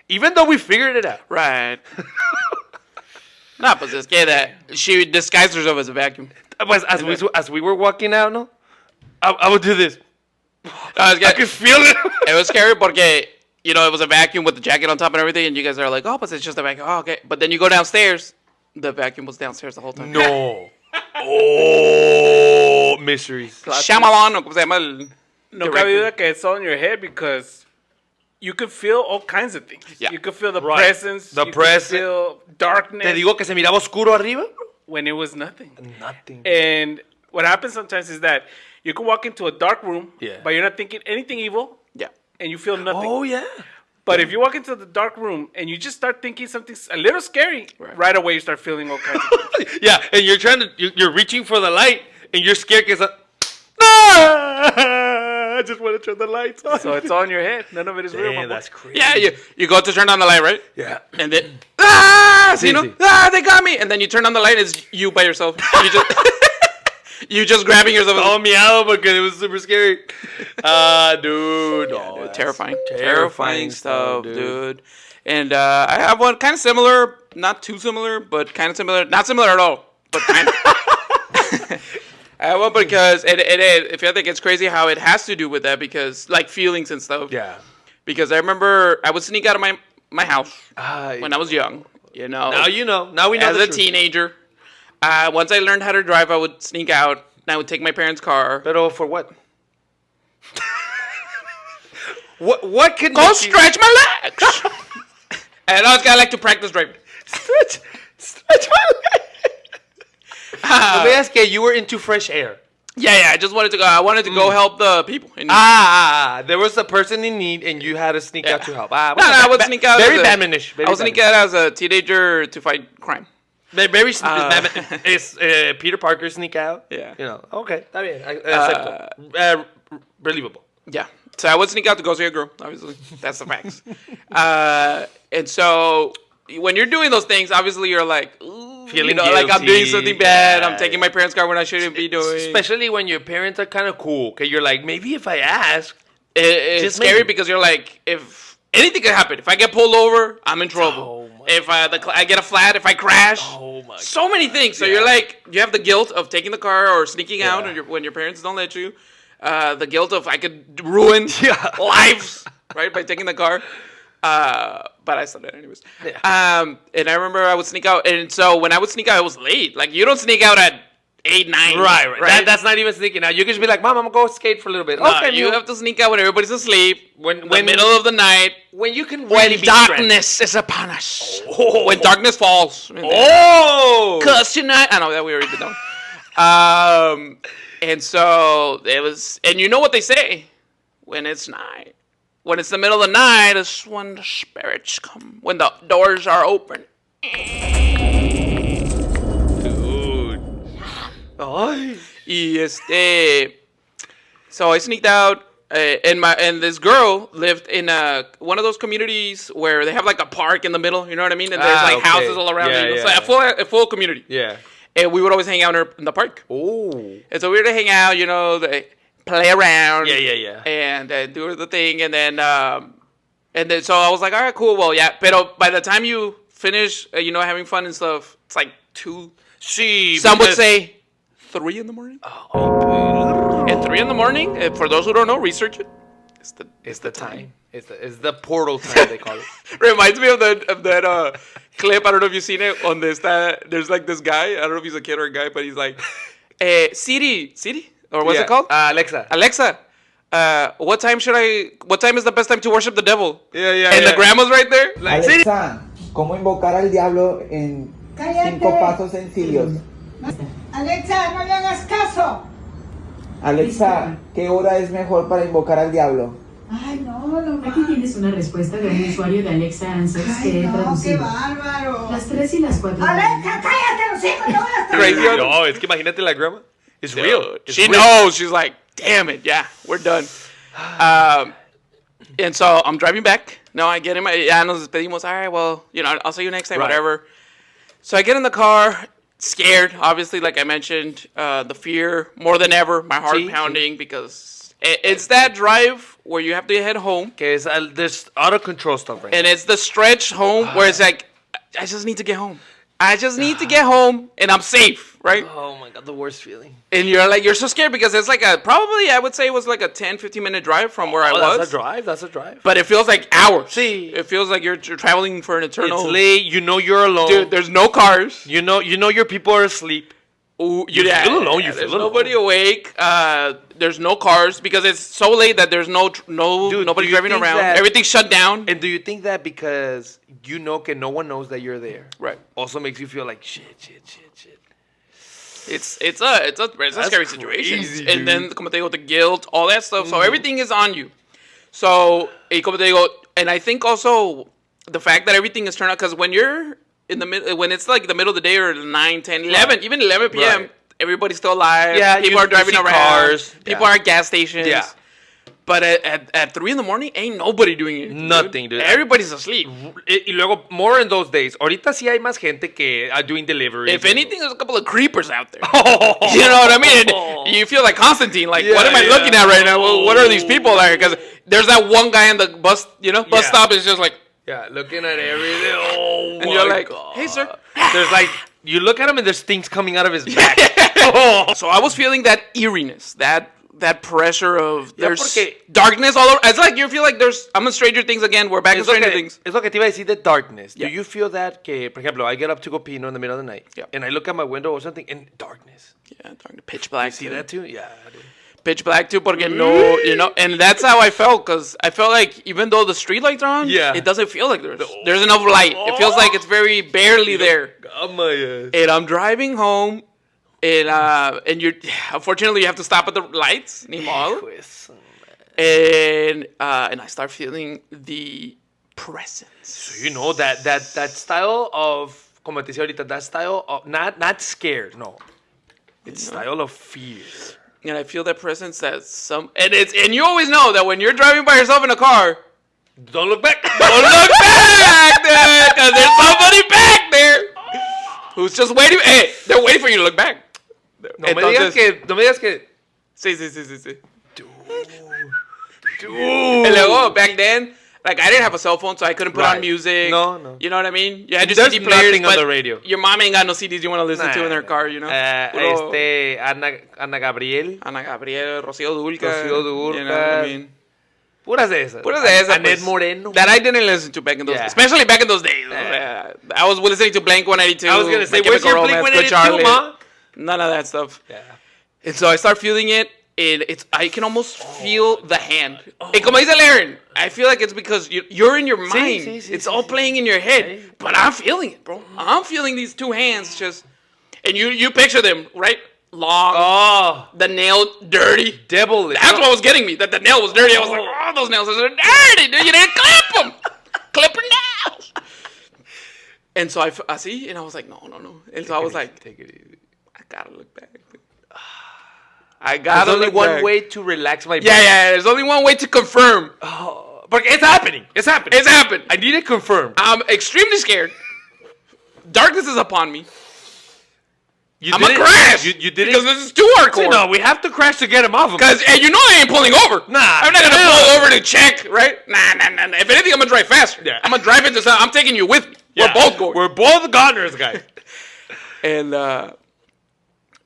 A: Even though we figured it out.
B: Right. No, pues es que she disguised herself as a vacuum.
A: Pues as we were walking out, no? I would do this.
B: I
A: could feel it.
B: It was scary porque, you know, it was a vacuum with the jacket on top and everything, and you guys are like, oh, but it's just a vacuum. Oh, okay. But then you go downstairs, the vacuum was downstairs the whole time.
A: No. Oh, mysteries.
B: Shyamalan, o como se llama
C: No
A: directly.
C: cabe duda que it's all in your head because you could feel all kinds of things.
B: Yeah.
C: You could feel the
A: Right.
C: presence.
A: The
C: you could
A: presence.
C: feel darkness.
A: Te digo que se miraba oscuro arriba.
C: when it was nothing.
A: Nothing.
C: And what happens sometimes is that you can walk into a dark room,
A: Yeah.
C: but you're not thinking anything evil,
B: Yeah.
C: and you feel nothing.
A: Oh yeah.
C: But if you walk into the dark room and you just start thinking something a little scary, right away you start feeling all kinds of things.
A: Yeah, and you're reaching for the light, and you're scared because I just want to turn the lights on.
C: So it's all in your head. None of it is real. my
A: Damn,
C: boy.
A: that's crazy.
B: Yeah, you go to turn on the light, right?
A: Yeah.
B: And then, so, you know,
A: Sí.
B: they got me. And then you turn on the light, it's you by yourself. You just, you just grabbing yourself.
A: Todo miado because it was super scary. Dude. No, that's
B: Terrifying stuff, dude. And I have one kind of similar, not too similar, but kind of similar. Not similar at all, but kind of. I have one because if I think it's crazy how it has to do with that because like feelings and stuff.
A: Yeah.
B: Because I remember I would sneak out of my house
A: Ah,
B: when I was young. You know.
A: now you know. Now we know.
B: As
A: the
B: a
A: truth.
B: teenager, once I learned how to drive, I would sneak out and I would take my parents' car.
A: Pero for what? What could
B: Go
A: make you-
B: stretch my legs. And I was gonna like to practice driving.
A: stretch my leg. Let me ask you. You were into fresh air.
B: Yeah, I just wanted to go. I wanted to go help the people. In
A: There was a person in need, and you had to sneak out to help. Ah,
B: No, I would sneak out.
A: Very
B: as a-
A: Batman-ish.
B: I would sneak out as a teenager to fight crime.
A: Very Batman. Is Peter Parker sneak out?
B: Yeah.
A: You know. Okay. Está bien. Acceptable. Believable.
B: Yeah. So I would sneak out to go see a girl, obviously. That's the facts. And so when you're doing those things, obviously you're like, ooh,
A: Feeling
B: like I'm doing
A: guilty.
B: something bad.
A: Yeah,
B: I'm taking my parents' car when I shouldn't be doing.
A: Especially when your parents are kind of cool. Okay, you're like, maybe if I ask.
B: It's
A: Just
B: scary
A: maybe.
B: because you're like, if anything could happen. If I get pulled over, I'm in trouble.
A: Oh my
B: If I get a flat, if I crash,
A: Oh my
B: so many things. So
A: Yeah.
B: you're like, you have the guilt of taking the car or sneaking out
A: Yeah.
B: when your parents don't let you. The guilt of I could ruin
A: Yeah.
B: lives, right, by taking the car. But I still did anyways.
A: Yeah.
B: And I remember I would sneak out, and so when I would sneak out, it was late. Like you don't sneak out at 8, 9.
A: Right. That's not even sneaking out. You can just be like, Mom, I'm gonna go skate for a little bit.
B: No,
A: Okay,
B: you have to sneak out when everybody's asleep.
A: When
B: In the middle of the night.
A: when you can
B: When
A: really be
B: darkness is upon us.
A: Oh.
B: When darkness falls.
A: Oh.
B: Cause tonight, I know that we already did that one. And so it was, and you know what they say when it's night. When it's the middle of the night is when the spirits come. When the doors are open.
A: Dude. Ay.
B: Y so I sneaked out, and this girl lived in one of those communities where they have like a park in the middle. You know what I mean? And there's like
A: Okay.
B: houses all around.
A: Yeah,
B: you. It's
A: yeah.
B: like a full community.
A: Yeah.
B: And we would always hang out in the park.
A: Oh.
B: And so we were to hang out, you know, play around.
A: Yeah.
B: And do the thing, and then so I was like, all right, cool. Well, yeah. But by the time you finish, having fun and stuff, it's like 2.
A: See.
B: Some would say 3 in the morning.
A: Oh.
B: And 3 in the morning, for those who don't know, research it.
A: It's the time. It's the portal time they call it.
B: Reminds me of that clip. I don't know if you've seen it on this. There's like this guy. I don't know if he's a kid or a guy, but he's like, Siri, or what's
A: Yeah.
B: it called?
A: Alexa.
B: Alexa, what time is the best time to worship the devil?
A: Yeah.
B: And the grandma's right there.
A: Like, Siri.
E: Alexa, ¿cómo invocar al diablo en
F: Cállate.
E: 5 pasos sencillos?
F: Alexa, no le hagas caso.
E: Alexa, ¿qué hora es mejor para invocar al diablo?
F: Ay, no, no
G: Aquí tienes una respuesta de un usuario de Alexa Answers
F: Ay,
G: que he
F: no, qué
G: traducido.
F: bárbaro.
G: Las 3 y las 4.
F: Alexa, cállate, los hijos, no voy a estar
B: Crazy.
F: hablando.
A: No, es que imagínate la grandma. It's real. It's
B: She
A: real.
B: knows. She's like, damn it, yeah, we're done. And so I'm driving back. No, I get in my. Ya nos despedimos. All right, well, I'll see you next time,
A: Right.
B: whatever. So I get in the car, scared, obviously, like I mentioned, the fear more than ever, my heart
A: Sí,
B: pounding because it's that drive where you have to head home,
A: Que es there's auto control stuff right
B: and it's the stretch home where it's like, I just need to get home. I just need to get home, and I'm safe, right?
A: now. Oh my god, the worst feeling.
B: And you're so scared because it's like probably I would say it was like a 10-15 minute drive from where I was.
A: That's a drive.
B: But it feels like hours.
A: Sí.
B: It feels like you're traveling for an eternal.
A: It's late. You know you're alone.
B: Dude, there's no cars.
A: You know your people are asleep.
B: Ooh,
A: You feel alone, you
B: there's
A: feel alone.
B: nobody awake. There's no cars because it's so late that there's
A: Dude,
B: nobody
A: do you
B: driving
A: think
B: around.
A: that-
B: Everything's shut down.
A: And do you think that because you know que no one knows that you're there,
B: Right.
A: also makes you feel like shit?
B: It's a scary situation.
A: crazy,
B: And then,
A: dude.
B: como te digo, the guilt, all that stuff. So everything is on you. So, como te digo, and I think also the fact that everything is turned out, because when you're in the middle, when it's like the middle of the day or 9, 10, 11, even 11 p.m.,
A: Right.
B: everybody's still alive.
A: Yeah,
B: people
A: you-
B: are driving
A: you see
B: around.
A: cars.
B: People
A: Yeah.
B: are at gas stations.
A: Yeah.
B: But at 3 in the morning, ain't nobody doing anything.
A: Nothing, dude.
B: Everybody's asleep.
A: Y luego, more in those days. Ahorita sí hay más gente que are doing delivery.
B: If anything, there's a couple of creepers out there. You know what I mean? You feel like Constantine. Like, what am I
A: Yeah,
B: looking at right now? What are these people there? Because there's that one guy in the bus, bus
A: Yeah.
B: stop is just like,
A: Yeah, looking at everything. Oh,
B: and you're
A: my
B: like,
A: God.
B: hey, sir.
A: There's like, you look at him and there's things coming out of his back.
B: So I was feeling that eeriness, that pressure of
A: Yeah,
B: there's
A: porque-
B: darkness all over. It's like you feel like I'm in Stranger Things again. We're back in Stranger Things.
A: Es lo que te iba a decir de darkness.
B: Yeah.
A: Do you feel that que, por ejemplo, I get up to go pee in the middle of the night,
B: Yeah.
A: and I look at my window or something, and darkness.
B: Yeah, pitch black.
A: See that too? Yeah. Dude.
B: Pitch black too, porque no, and that's how I felt, because I felt like even though the street lights are on,
A: Yeah.
B: it doesn't feel like there's enough light. It feels like it's very barely there.
A: God, my ass.
B: And I'm driving home, and you're unfortunately you have to stop at the lights, ni modo. And I start feeling the presence.
A: So you know that style of, como te decía ahorita, that style of not scared, no. It's style of fear.
B: And I feel that presence that and you always know that when you're driving by yourself in a car,
A: Don't look back.
B: don't look back, dude, because there's somebody back there who's just waiting. Hey, they're waiting for you to look back.
A: No me digas que.
B: Sí. And luego, back then, like, I didn't have a cell phone, so I couldn't put on
A: Right.
B: music.
A: No.
B: You know what I mean? You had your
A: There's
B: CD players,
A: nothing on
B: but
A: the radio.
B: your mom ain't got no CDs you want to listen to in their car, you know? Puro
A: Ana Gabriel.
B: Ana Gabriel, Rocío Dulca.
A: Rocío Dúrcal.
B: You know what I mean?
A: Puras de esas.
B: Puras de esas,
A: Annette
B: pues,
A: Moreno.
B: That I didn't listen to back in those
A: Yeah.
B: especially back in those days. I was listening to Blink 182.
A: I was going to say,
B: My
A: where's
B: Chemical
A: your
B: Romance, Good
A: Blink-182,
B: Charlie.
A: ma?
B: None of that stuff.
A: Yeah.
B: And so I start feeling it, and I can almost feel the hand. And como dice Laren, I feel like it's because you're in your mind. It's all playing in your head. But I'm feeling it, bro. I'm feeling these two hands just... And you picture them, right? Long,
A: Oh,
B: the nail dirty.
A: devilish.
B: That's what was getting me, that the nail was dirty. I was like, oh, those nails are dirty, dude. You didn't clip them. Clip your nails. And so I see, and I was like, no. And so I was like,
A: Take it easy.
B: I gotta look back. I gotta
A: There's only
B: look
A: one
B: back.
A: way to relax my brain.
B: Yeah, there's only one way to confirm.
A: Porque it's happening. It's happening.
B: It's happened.
A: I need it confirmed.
B: I'm extremely scared. Darkness is upon me.
A: You
B: I'm gonna
A: didn't-
B: crash.
A: You did
B: because
A: it.
B: this is too hardcore.
A: No, we have to crash to get him off of
B: Because you know I ain't pulling over.
A: Nah,
B: I'm not gonna
A: hell
B: pull
A: no.
B: over to check, right? Nah. If anything, I'm gonna drive faster.
A: Yeah.
B: I'm gonna drive into something. I'm taking you with me.
A: Yeah.
B: We're both going.
A: We're both goners, guys.
B: And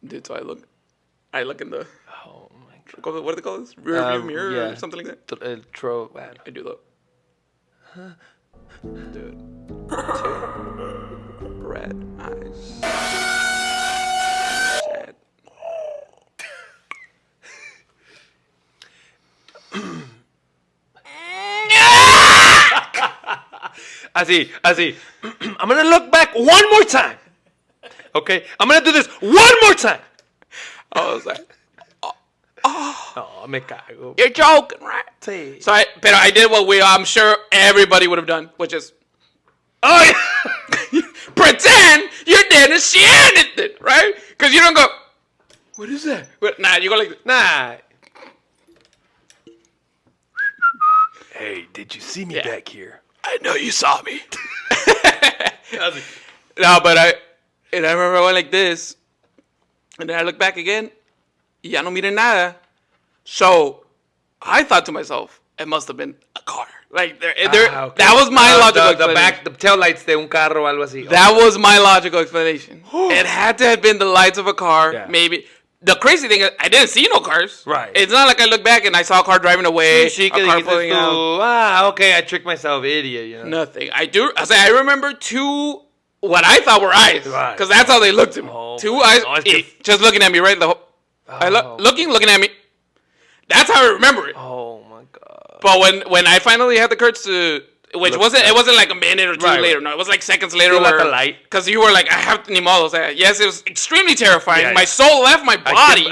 B: dude, so I look in the
A: Oh my
B: what do they call this? Rear view mirror or something like that.
A: God.
B: I do look. Dude. Two red eyes. Sad.
A: Así. I'm gonna look back one more time. Okay? I'm gonna do this one more time.
B: I was like,
A: Oh, me cago.
B: you're joking, right?
A: Sí.
B: So but I did what I'm sure everybody would have done, which is
A: Oh, yeah.
B: pretend you're dead and she anything, right? Because you don't go, what is that? Nah, you go like,
A: Nah. Hey, did you see me
B: Yeah.
A: back here?
B: I know you saw me. No, but I remember I went like this, and then I look back again, y ya no mire nada. So I thought to myself, it must have been a car. Like there,
A: Okay.
B: that was my logical
A: the
B: explanation.
A: the tail lights de un carro o algo así.
B: That was my logical explanation. It had to have been the lights of a car,
A: Yeah.
B: maybe. The crazy thing is, I didn't see no cars.
A: Right.
B: It's not like I look back and I saw a car driving away,
A: Sí,
B: a
A: que
B: car
A: dijiste
B: pulling out.
A: tú, okay, I tricked myself, idiot. You know?
B: Nothing. I remember two what I thought were eyes,
A: Right.
B: because that's how they looked at me.
A: Oh
B: two
A: my
B: eyes,
A: God, es que-
B: just looking at me, right? Looking at me, That's how I remember it.
A: Oh my god.
B: But when I finally had the courage to, which it wasn't like a minute or two
A: Right,
B: later.
A: right.
B: No, it was like seconds later.
A: Still at
B: Where,
A: the light.
B: Because you were like, I have to, ni modo. Yes, it was extremely terrifying.
A: Yeah,
B: My
A: yeah.
B: soul left my body.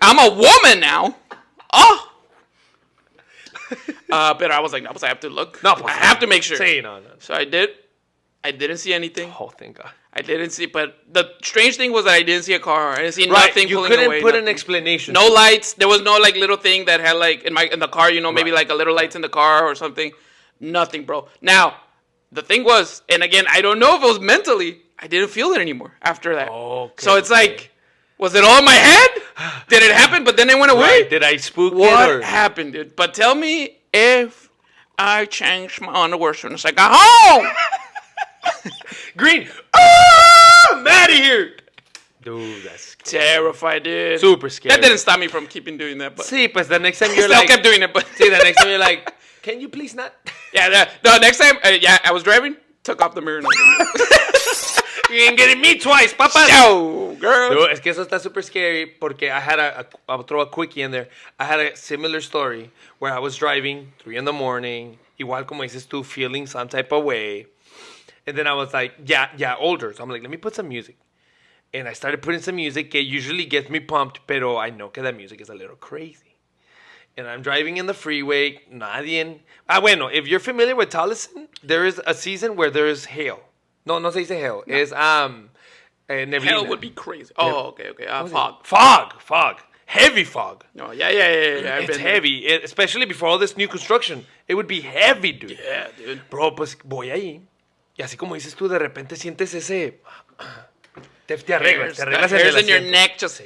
B: I'm a woman now. Oh. But I was like, no, I have to look.
A: No,
B: I have to make sure.
A: Sí, no.
B: So I did. I didn't see anything.
A: Oh, thank God.
B: I didn't see, but the strange thing was that I didn't see a car. I didn't see
A: Right,
B: nothing
A: you
B: pulling
A: couldn't
B: away.
A: put an
B: nothing.
A: explanation.
B: No lights. There was no like little thing that had like in the car, maybe
A: Right.
B: like a little lights in the car or something. Nothing, bro. Now, the thing was, and again, I don't know if it was mentally, I didn't feel it anymore after that.
A: Okay,
B: So it's like, was it all in my head? Did it happen? But then it went away.
A: Right, did I spook
B: What
A: it? Or?
B: happened, dude? But tell me if I changed my underwear as soon as I got home.
A: Green. Ah, I'm out of here. Dude, that's scary.
B: Terrified, dude.
A: Super scary.
B: That didn't stop me from keeping doing that, but
A: See, pues the next time
B: I
A: you're
B: still
A: like,
B: kept doing it. But
A: see, the next time you're like, can you please not?
B: yeah, no, next time, I was driving, took off the mirror.
A: You ain't getting me twice, papa.
B: Yo, girl.
A: Dude, es que eso está super scary porque I had I'll throw a quickie in there. I had a similar story where I was driving 3 in the morning, igual como dices tú, feeling some type of way. And then I was like, yeah, older. So I'm like, let me put some music. And I started putting some music that usually gets me pumped, pero I know que that music is a little crazy. And I'm driving in the freeway, nadie. Bueno, if you're familiar with Tolleson, there is a season where there is hail. No se dice hail. No. It's neblina.
B: Hell would be crazy. Oh, okay.
A: Fog. Heavy fog.
B: No, yeah. I've
A: It's
B: been there.
A: heavy, especially before all this new construction. It would be heavy, dude.
B: Yeah, dude.
A: Bro, pues voy ahí. Y así como dices tú, de repente sientes ese... Te arreglas, te arreglas
B: Hairs
A: el
B: in your
A: asiento.
B: neck just...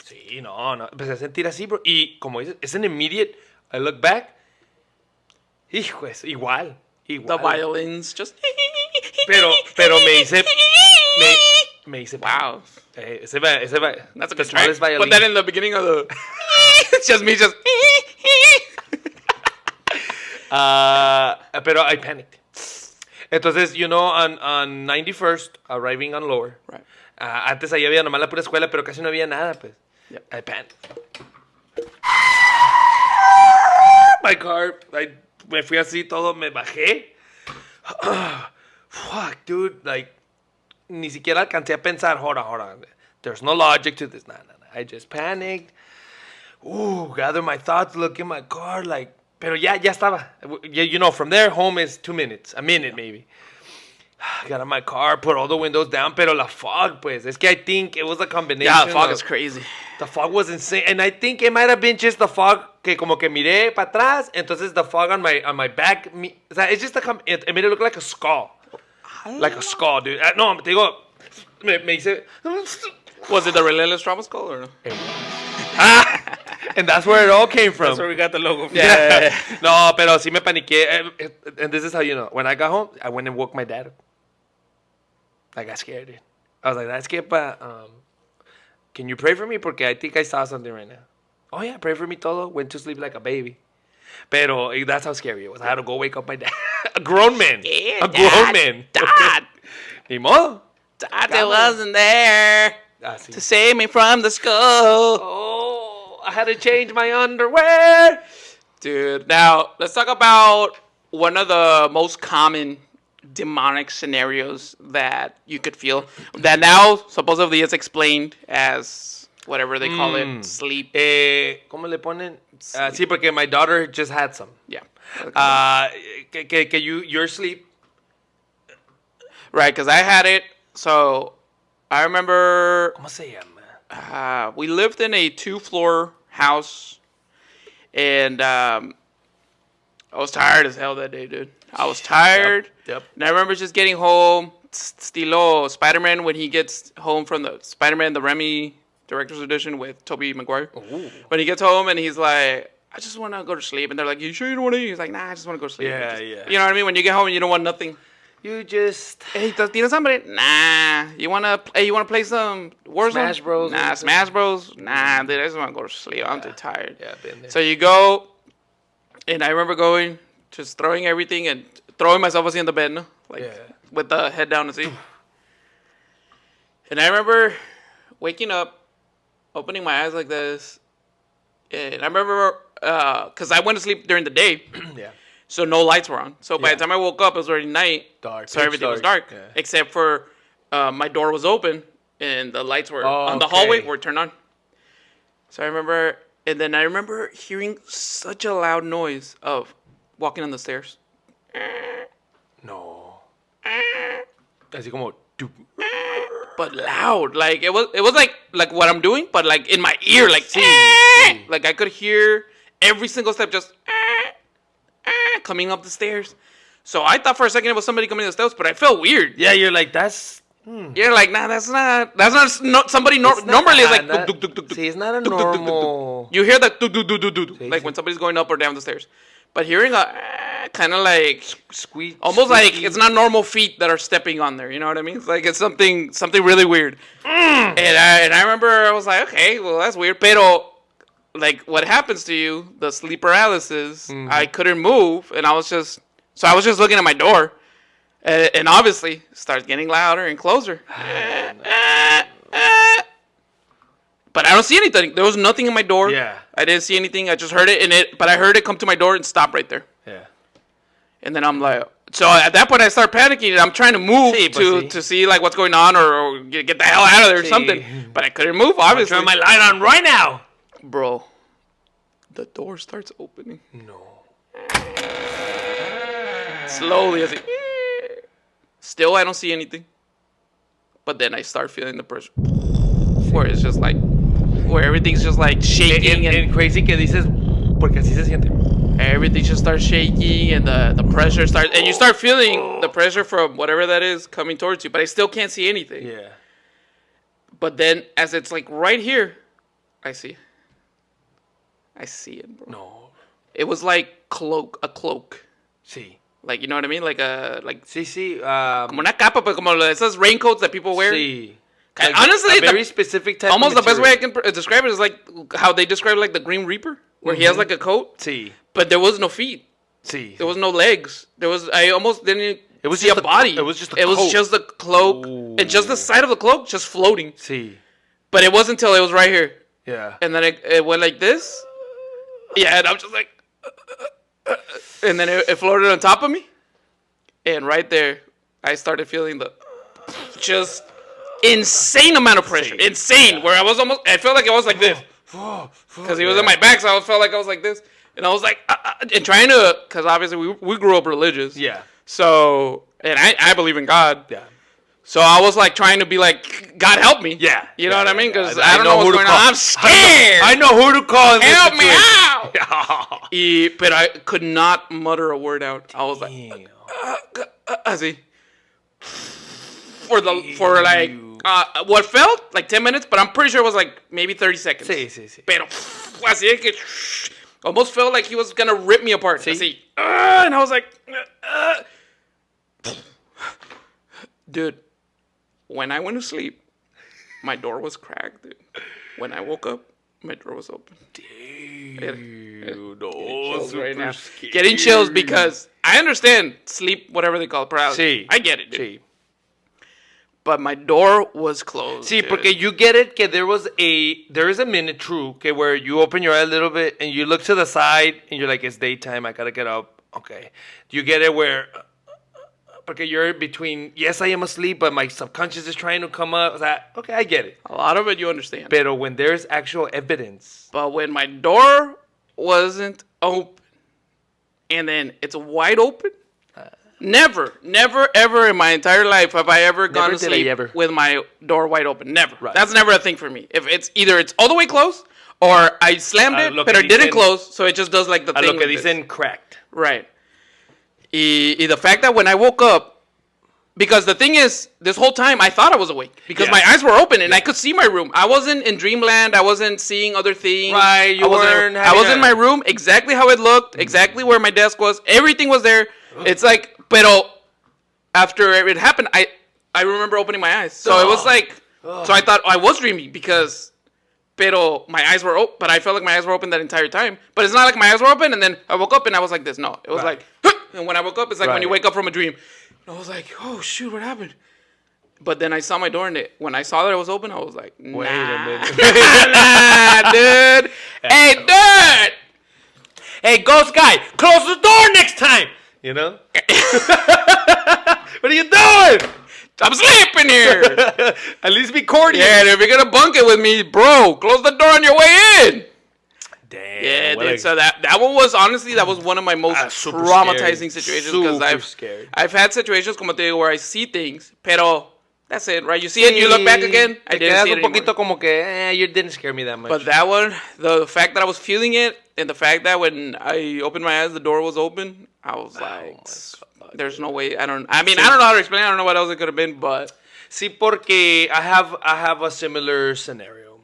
A: Sí, no. Empecé a sentir así, bro. Y como dices, es an immediate... I look back. Hijo, es igual.
B: The violins just...
A: Pero me hice... Me hice...
B: Wow.
A: Ese va...
B: That's a
A: the
B: good track.
A: smallest violin.
B: Put that in the beginning of the... It's just me just...
A: Pero I panicked. Entonces, on 91st, arriving on Lower.
B: Right.
A: Antes ahí había nomás la pura escuela, pero casi no había nada, pues.
B: Yep.
A: I panicked. My car, me fui así todo, me bajé. Fuck, dude, like, ni siquiera alcancé a pensar, hold on. There's no logic to this. Nah. I just panicked. Gather my thoughts, look in my car, like, pero ya estaba. From there, home is 2 minutes, a minute maybe. Got in my car, put all the windows down, pero la fog, pues. Es que I think it was a combination.
B: Yeah, the fog
A: of-
B: is crazy.
A: The fog was insane, and I think it might have been just the fog que como que miré para atrás, entonces the fog on my back. O sea, it's just it made it look like a skull, like a skull, dude. No, te digo, me hice,
B: Was it the Relentless Trauma Skull or no?
A: and that's where it all came from.
C: That's where we got the logo from.
B: Yeah.
A: No, pero sí me paniqué, and this is how you know. When I got home, I went and woke my dad up. I got scared, dude. I was like, "That's que can you pray for me? Porque I think I saw something right now." Oh yeah, pray for me todo. Went to sleep like a baby. Pero that's how scary it was. I had to go wake up my dad. A grown man.
B: Yeah,
A: A grown man.
B: Dad.
A: Ni modo.
B: Dad, I wasn't there
A: Así.
B: to save me from the skull.
A: Oh, I had to change my underwear.
B: Dude, now let's talk about one of the most common demonic scenarios that you could feel. That now supposedly is explained as whatever they call it, sleep.
A: ¿Cómo le ponen? Sí, porque my daughter just had some.
B: Yeah.
A: Que you're asleep.
B: Right, because I had it. So I remember
A: ¿Cómo se llama?
B: we lived in a 2-floor house, and I was tired as hell that day, dude. I was tired.
A: Yep.
B: And I remember just getting home. Stilo Spider-Man when he gets home from the Spider-Man, the Remy Director's Edition with Tobey Maguire.
A: Ooh.
B: When he gets home and he's like, I just want to go to sleep. And they're like, you sure you don't want to eat? He's like, nah, I just want to go to sleep.
A: Yeah,
B: Just-
A: yeah.
B: You know what I mean? When you get home and you don't want nothing.
A: You just...
B: Hey, ¿tienes hambre? Nah. You wanna play some Warzone?
A: Smash Bros.
B: Nah, Smash Bros. Nah, dude, I just wanna go to sleep. I'm too tired.
A: Yeah, been there.
B: So you go, and I remember going, just throwing everything and throwing myself así in the bed, no? Like,
A: Yeah.
B: with the head down así. And I remember waking up, opening my eyes like this, And I remember, because I went to sleep during the day,
A: Yeah.
B: so no lights were on. So by
A: Yeah.
B: the time I woke up, it was already night.
A: Dark,
B: So
A: pitch
B: everything was
A: dark.
B: dark.
A: Yeah.
B: Except for my door was open and the lights were
A: Oh,
B: on the
A: okay.
B: hallway were turned on. So I remember, and then I remember hearing such a loud noise of walking on the stairs.
A: No. Así como. "Tup".
B: But loud, like it was like what I'm doing, but like in my ear, like like I could hear every single step just coming up the stairs. So I thought for a second it was somebody coming up the stairs, but I felt weird.
A: Yeah, you're like, that's.
B: You're like, nah, that's not somebody normally is like
A: Not,
B: tuk, tuk, tuk, tuk,
A: see, it's not a
B: tuk, tuk, tuk, tuk, tuk.
A: normal.
B: You hear that tuk, tuk, tuk, tuk, tuk, tuk,
A: Sí,
B: like
A: sí.
B: when somebody's going up or down the stairs. But hearing a kind of like
A: Squeak.
B: almost like
A: squeaky.
B: it's not normal feet that are stepping on there. You know what I mean? It's like it's something really weird. And I remember I was like, okay, well that's weird. Pero like what happens to you, the sleep paralysis, I couldn't move, and I was just looking at my door, and obviously it starts getting louder and closer. But I don't see anything. There was nothing in my door.
A: Yeah.
B: I didn't see anything. I just heard it, but I heard it come to my door and stop right there.
A: Yeah.
B: And then I'm like, so at that point I start panicking and I'm trying to move
A: Sí, pues sí.
B: to see like what's going on or get the hell out of there or
A: Sí.
B: something. But I couldn't move, obviously.
A: Turn my light on right now.
B: Bro, the door starts opening
A: No.
B: slowly. As it, still, I don't see anything. But then I start feeling the pressure, where it's just like, where everything's just like shaking and
A: And crazy que dices, porque así se siente.
B: everything just starts shaking and the pressure starts, and you start feeling the pressure from whatever that is coming towards you. But I still can't see anything.
A: Yeah.
B: But then, as it's like right here, I see it, bro.
A: No.
B: It was like a cloak.
A: Sí.
B: Like, you know what I mean? Like
A: Sí, sí.
B: como una capa, but como esas raincoats that people wear.
A: Sí.
B: Honestly,
A: a very specific type
B: almost
A: of
B: the best way I
A: material.
B: can describe it is like how they describe like the Green Reaper, where he has like a coat,
A: Sí.
B: but there was no feet.
A: Sí.
B: There was no legs. I almost didn't
A: It was
B: see
A: just
B: a body.
A: It was just a
B: It
A: coat.
B: was just the cloak and just the side of the cloak just floating.
A: Sí.
B: But it wasn't until it was right here.
A: Yeah.
B: And then it went like this. Yeah, and I'm just like, and then it floated on top of me. And right there, I started feeling the just insane amount of pressure. Insane. Where I felt like I was like this. Because he was on my back, so I felt like I was like this. And I was like, and trying to, because obviously we grew up religious.
A: Yeah.
B: So, and I believe in God.
A: Yeah.
B: So I was like trying to be like, God help me.
A: Yeah.
B: You know what I mean? Because
A: I
B: I don't know what's
A: who to
B: going
A: call.
B: on. I'm scared.
A: I know who to call. In this
B: Help me
A: situation.
B: out. But I could not mutter a word out. I was like, así. For like what felt like 10 minutes, but I'm pretty sure it was like maybe 30 seconds.
A: Sí, sí, sí.
B: Pero así de que almost felt like he was gonna rip me apart.
A: Sí.
B: Así. And I was like, dude, when I went to sleep, my door was cracked, dude. When I woke up, my door was open.
A: Dude,
B: Chills right now.
A: scary.
B: Getting chills because I understand sleep, whatever they call it, paralysis.
A: Sí.
B: I get it, dude.
A: Sí.
B: But my door was closed.
A: Sí,
B: dude.
A: porque you get it que there is a minute true que where you open your eye a little bit and you look to the side and you're like, it's daytime, I gotta get up. Okay. You get it where porque you're between, yes, I am asleep, but my subconscious is trying to come up. O sea, okay, I get it.
B: A lot of it you understand.
A: Pero when there's actual evidence.
B: But when my door wasn't open and then it's wide open, never, ever in my entire life have I ever gone to
A: did I
B: sleep
A: ever.
B: with my door wide open. Never.
A: Right.
B: That's never a thing for me. If it's either it's all the way closed or I slammed it,
A: lo
B: but
A: que
B: it didn't
A: dicen-
B: close, so it just does like the
A: A
B: thing.
A: lo que
B: like this.
A: dicen cracked.
B: Right. Y the fact that when I woke up, because the thing is, this whole time I thought I was awake because
A: Yeah.
B: my eyes were open and I could see my room. I wasn't in dreamland. I wasn't seeing other things.
A: Right, you
B: I wasn't-
A: weren't
B: I was
A: having
B: in
A: a-
B: my room, exactly how it looked, exactly where my desk was. Everything was there. It's like, pero after it happened, I remember opening my eyes. So it was like, so I thought I was dreaming because. Pero my eyes were open, but I felt like my eyes were open that entire time. But it's not like my eyes were open and then I woke up and I was like this. No, it was
A: Right.
B: like, and when I woke up, it's like when you
A: Right.
B: wake up from a dream. And I was like, oh shoot, what happened? But then I saw my door, and when I saw that it was open, I was like, nah.
A: Wait a minute.
B: Nah, dude. Hey, dude.
A: Hey, ghost guy, close the door next time. You know? What are you doing?
B: I'm sleeping here.
A: At least be cordial.
B: Yeah, if you're gonna bunk it with me, bro, close the door on your way in.
A: Damn.
B: Yeah,
A: what
B: dude.
A: a-
B: So that one was honestly one of my most
A: super
B: traumatizing
A: scary.
B: situations because
A: Super scary.
B: I've had situations como te digo where I see things, pero that's it, right? You see it, and you look back again. I
A: Te
B: didn't
A: quedas
B: see it
A: un poquito
B: anymore.
A: como que, you didn't scare me that much.
B: But that one, the fact that I was feeling it, and the fact that when I opened my eyes, the door was open, I was like, "There's no way." I don't know how to explain. I don't know what else it could have been, but
A: Sí, porque I have a similar scenario.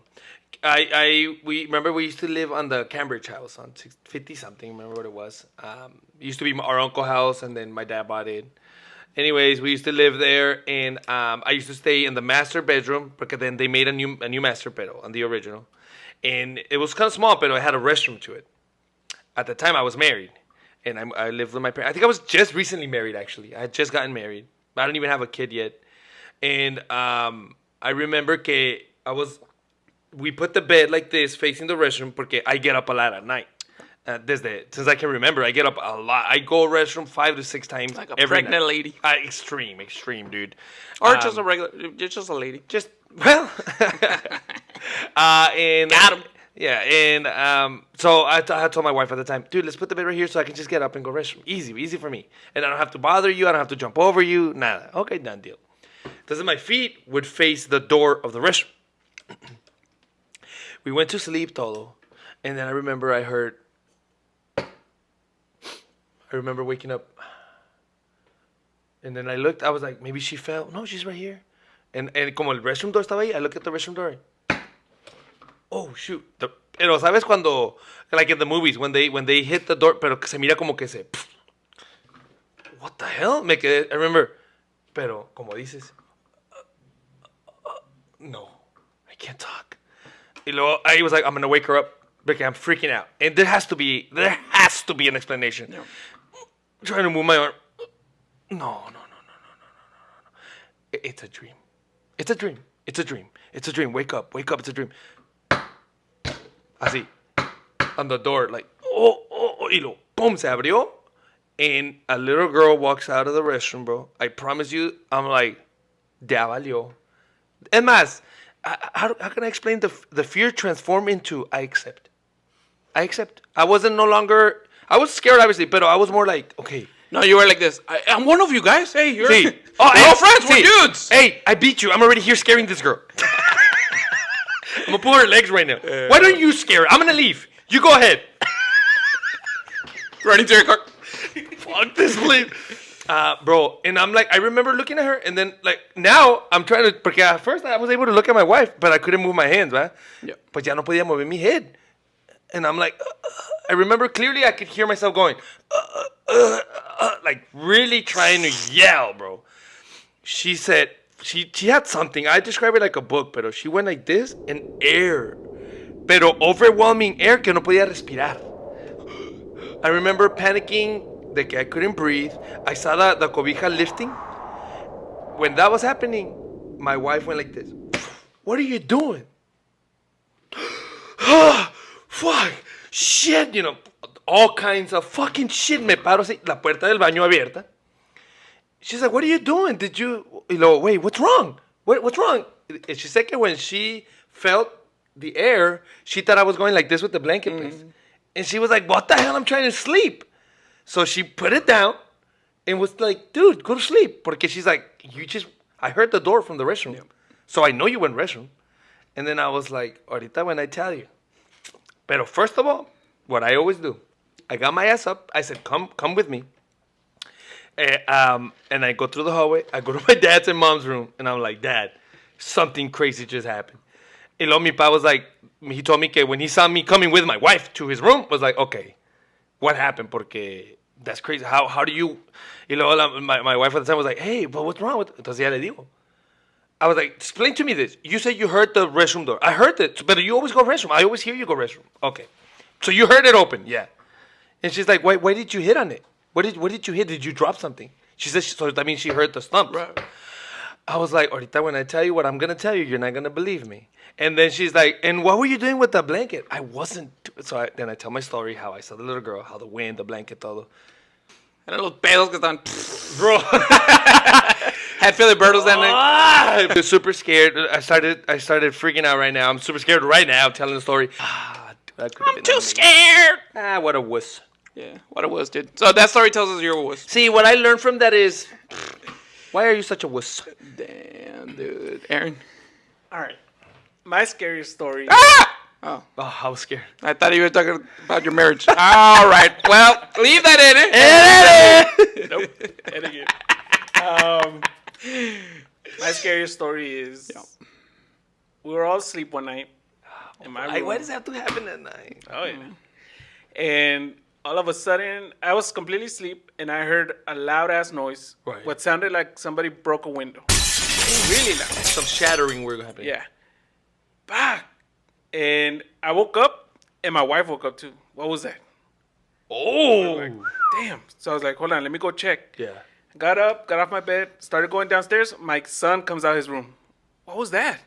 A: We remember we used to live on the Cambridge house on 50 something. Remember what it was? It used to be our uncle house, and then my dad bought it. Anyways, we used to live there, and I used to stay in the master bedroom because then they made a new master bedroom on the original, and it was kind of small, but it had a restroom to it. At the time, I was married, and I lived with my parents. I think I was just recently married, actually. I had just gotten married. I didn't even have a kid yet. And I remember que we put the bed like this facing the restroom porque I get up a lot at night. Since I can remember, I get up a lot. I go restroom 5 to 6 times
B: like a
A: every
B: pregnant
A: night.
B: lady,
A: Extreme, dude.
B: or just a regular, just a lady.
A: Just, well. And
B: Got 'em.
A: Yeah, and so I told my wife at the time, dude, let's put the bed right here so I can just get up and go restroom. Easy for me. And I don't have to bother you. I don't have to jump over you. Nada. Okay, done deal. Entonces my feet would face the door of the restroom. We went to sleep todo. And then I remember waking up. And then I looked, I was like, maybe she fell. No, she's right here. And como el restroom door estaba ahí, I looked at the restroom door. Oh, shoot. Pero sabes cuando, like in the movies, when they hit the door, pero que se mira como que se... What the hell? Me quedé, I remember, pero como dices, no, I can't talk. Y luego, I was like, I'm gonna wake her up because I'm freaking out. And there has to be an explanation.
B: Yeah.
A: Trying to move my arm. No. It's a dream. It's a dream. Wake up. It's a dream. Así. On the door, like, y lo, boom, se abrió. And a little girl walks out of the restroom, bro. I promise you, I'm like, ya valió. And más, how can I explain the fear transformed into I accept. I wasn't no longer, I was scared, obviously, but I was more like, okay.
B: No, you were like this. I'm one of you guys. Hey, you're
A: Sí.
B: we're all friends.
A: sí.
B: We're dudes.
A: Hey, I beat you. I'm already here scaring this girl. I'm gonna pull her legs right now. Why don't you scare her? I'm gonna leave. You go ahead.
B: Running to your car.
A: Fuck this place. Bro, and I'm like, I remember looking at her, and then, like, now I'm trying to, porque at first I was able to look at my wife, but I couldn't move my hands, right?
B: Yeah.
A: Pues ya no podía mover mi head. And I'm like, I remember clearly I could hear myself going, like really trying to yell, bro. She said, she had something. I describe it like a book, pero she went like this and air. Pero overwhelming air que no podía respirar. I remember panicking de que I couldn't breathe. I saw the cobija lifting. When that was happening, my wife went like this. What are you doing? Fuck, shit, you know, all kinds of fucking shit. Me paro así, la puerta del baño abierta. She's like, what are you doing? Did you, wait, what's wrong? What's wrong? And she said that when she felt the air, she thought I was going like this with the blanket, please. And she was like, what the hell? I'm trying to sleep. So she put it down and was like, dude, go to sleep. Porque she's like, I heard the door from the restroom. Yeah. So I know you went restroom. And then I was like, ahorita when I tell you. Pero first of all, what I always do, I got my ass up. I said, come with me. And I go through the hallway. I go to my dad's and mom's room. And I'm like, Dad, something crazy just happened. Y luego mi pa was like, he told me que when he saw me coming with my wife to his room, was like, okay, what happened? Porque that's crazy. How do you... Y luego my wife at the time was like, hey, but what's wrong with... Entonces ya le digo. I was like, explain to me this. You said you heard the restroom door. I heard it, but you always go restroom. I always hear you go restroom. Okay. So you heard it open. Yeah. And she's like, why did you hit on it? What did you hit? Did you drop something? She said, so that means she heard the stump.
B: Right.
A: I was like, ahorita when I tell you what I'm gonna tell you, you're not gonna believe me. And then she's like, and what were you doing with the blanket? I wasn't. Then I tell my story, how I saw the little girl, how the wind, the blanket, todo.
B: Eran los pedos que estaban.
A: Bro.
B: Had Philly Birdos that night.
A: I was super scared. I started freaking out right now. I'm super scared right now telling the story.
B: I'm too scared.
A: What a wuss.
B: Yeah, what a wuss, dude. So that story tells us you're a wuss.
A: See, what I learned from that is, why are you such a wuss?
B: Damn, dude. Aaron.
C: All right. My scariest story.
B: Ah! Oh,
A: Oh, I was scared.
B: I thought you were talking about your marriage. All right. Well, leave that in it.
C: Nope. And again. My scariest story is we were all asleep one night in my room.
A: Why does that have to happen at night?
C: Oh, yeah. And all of a sudden, I was completely asleep, and I heard a loud-ass noise.
A: Right.
C: What sounded like somebody broke a window. Really loud.
A: Some shattering were happening.
C: Yeah. Bah! And I woke up, and my wife woke up, too. What was that?
A: Oh.
C: Damn. So I was like, hold on, let me go check.
A: Yeah.
C: Got up, got off my bed, started going downstairs. My son comes out his room. What was that?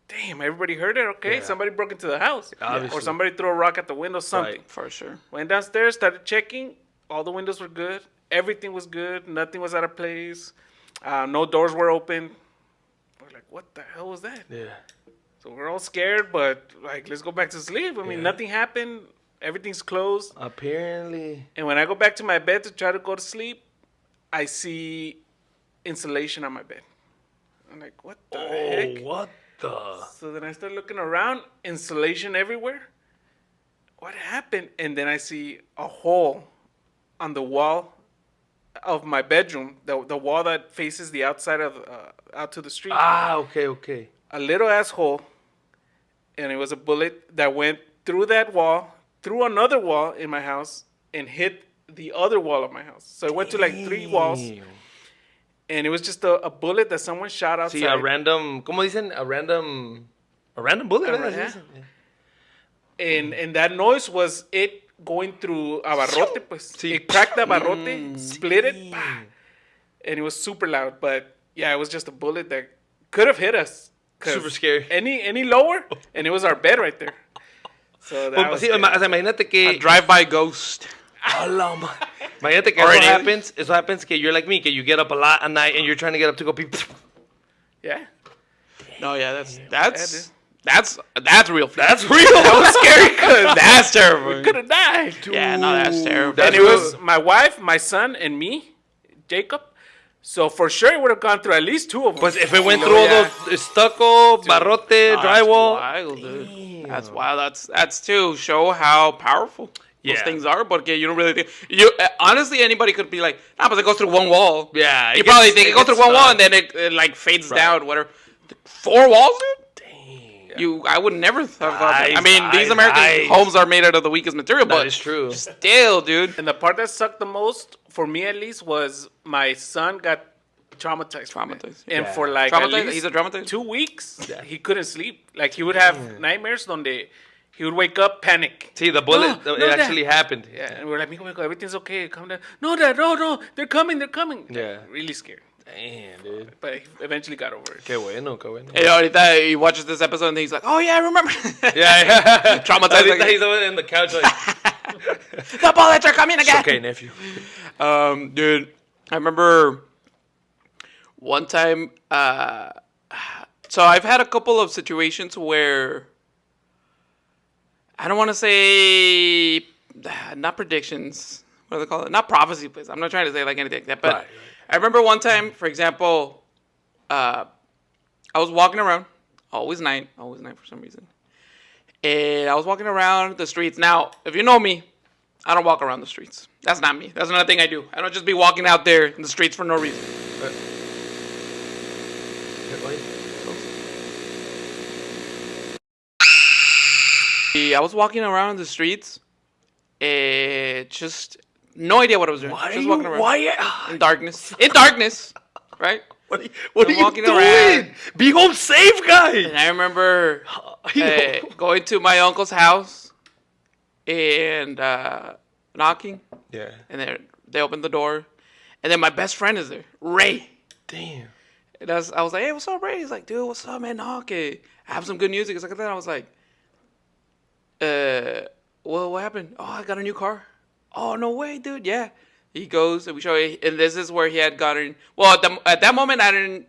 C: Damn, everybody heard it? Okay,
A: Yeah.
C: somebody broke into the house.
A: Obviously.
C: Or somebody threw a rock at the window, something.
A: Right.
B: For sure.
C: Went downstairs, started checking. All the windows were good. Everything was good. Nothing was out of place. No doors were open. We're like, what the hell was that?
A: Yeah.
C: So we're all scared, but like, let's go back to sleep. I mean, nothing happened. Everything's closed.
A: Apparently.
C: And when I go back to my bed to try to go to sleep, I see insulation on my bed. I'm like, what the heck?
A: Oh, what the?
C: So then I start looking around, insulation everywhere. What happened? And then I see a hole on the wall of my bedroom, the wall that faces the outside of out to the street.
A: Okay.
C: A little ass hole, and it was a bullet that went through that wall, through another wall in my house, and hit the other wall of my house. So it went to like 3 walls, and it was just a bullet that someone shot outside.
A: See, a random, ¿cómo dicen? A random bullet.
C: A
A: ¿verdad?
C: ra- And that noise was it going through abarrote, pues.
A: Sí.
C: It cracked the abarrote, split it, bah, and it was super loud. But yeah, it was just a bullet that could have hit us. 'Cause
A: Super scary.
C: Any lower, and it was our bed right there. So that was
A: Sí,
C: scary.
A: o sea, imagínate que...
B: A drive-by ghost.
A: Imagínate que
B: Already.
A: eso happens que you're like me, que you get up a lot at night and you're trying to get up to go pee.
C: Yeah.
B: No, yeah, that's
C: dude.
B: real.
A: That's real.
C: That was scary because
B: That's terrible.
C: could have died.
B: Yeah, no, that's terrible.
A: That's
C: And it
A: real.
C: was my wife, my son, and me, Jacob. So for sure it would have gone through at least 2 of them.
A: Pues if it went
B: No,
A: through all
B: yeah.
A: those stucco, barrote,
B: That's
A: drywall.
B: wild, dude. That's wild. That's to show how powerful those
A: Yeah.
B: things are. Porque you don't really think honestly anybody could be like, nah, but it goes through one wall.
A: Yeah,
B: You
A: it
B: probably
A: gets-
B: think
A: it
B: it goes through
A: gets
B: one wall and
A: stuck.
B: then it like fades down, whatever. 4 walls, dude. I would never have thought that. I mean, these American homes are made out of the weakest material, but
A: That is true.
B: still, dude.
C: And the part that sucked the most, for me at least, was my son got traumatized. from it.
B: Traumatized.
C: And
A: Yeah.
C: for like at
B: Traumatized?
C: least
B: He's a traumatized?
C: 2 weeks, he couldn't sleep. Like he would have nightmares donde he would wake up, panic.
A: See, the bullet,
C: No,
A: it
C: no,
A: actually happened.
C: Yeah, and we're like, Mijo, everything's okay, calm down. No, Dad, no, they're coming.
A: Yeah.
C: Really scared.
A: Damn, dude.
C: But he eventually got over it.
A: Qué bueno.
B: Hey, ahorita he watches this episode and he's like, oh yeah, I remember.
A: Yeah.
B: Traumatized.
A: Ahorita he's over in the couch like,
B: The bullets are coming again.
A: okay, nephew.
B: Dude, I remember one time. So I've had a couple of situations where I don't want to say not predictions. What do they call it? Not prophecy, please. I'm not trying to say like anything like that. But
A: Right.
B: I remember one time, for example, I was walking around, always night for some reason. And I was walking around the streets. Now, if you know me, I don't walk around the streets. That's not me. That's not a thing I do. I don't just be walking out there in the streets for no reason. I was walking around the streets, just no idea what I was doing. Just walking around in darkness. In darkness, right?
A: What are
B: I'm
A: you
B: walking
A: doing?
B: around.
A: Be home safe, guy.
B: And I remember going to my uncle's house and knocking,
A: Yeah.
B: and they opened the door, and then my best friend is there, Ray.
A: Damn.
B: And I was like, hey, what's up, Ray? He's like, dude, what's up, man? No, okay. I have some good news. Because like that, I was like, well, what happened? Oh, I got a new car. Oh, no way, dude. Yeah. He goes and we show you, and this is where he had gotten. Well, at that moment, I didn't.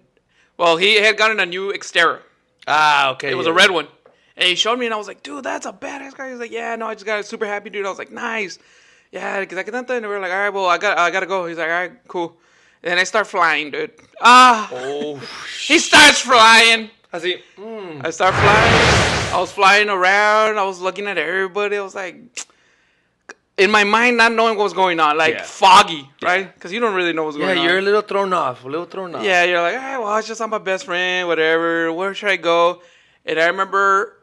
B: Well, he had gotten a new Xterra.
A: Ah, okay.
B: It was a red one, and he showed me, and I was like, dude, that's a badass car. He was like, yeah, no, I just got it. Super happy, dude. I was like, nice. Yeah, because I can. And we were like, all right, well, I gotta go. He's like, all right, cool. And then I start flying, dude.
A: Oh,
B: He starts flying.
A: I see.
B: I start flying. I was flying around. I was looking at everybody. I was like, in my mind, not knowing what was going on, like
A: Yeah.
B: foggy, right? Because you don't really know what's going
A: Yeah,
B: on.
A: you're a little thrown off.
B: Yeah, you're like, all right, well, it's just I'm my best friend, whatever. Where should I go? And I remember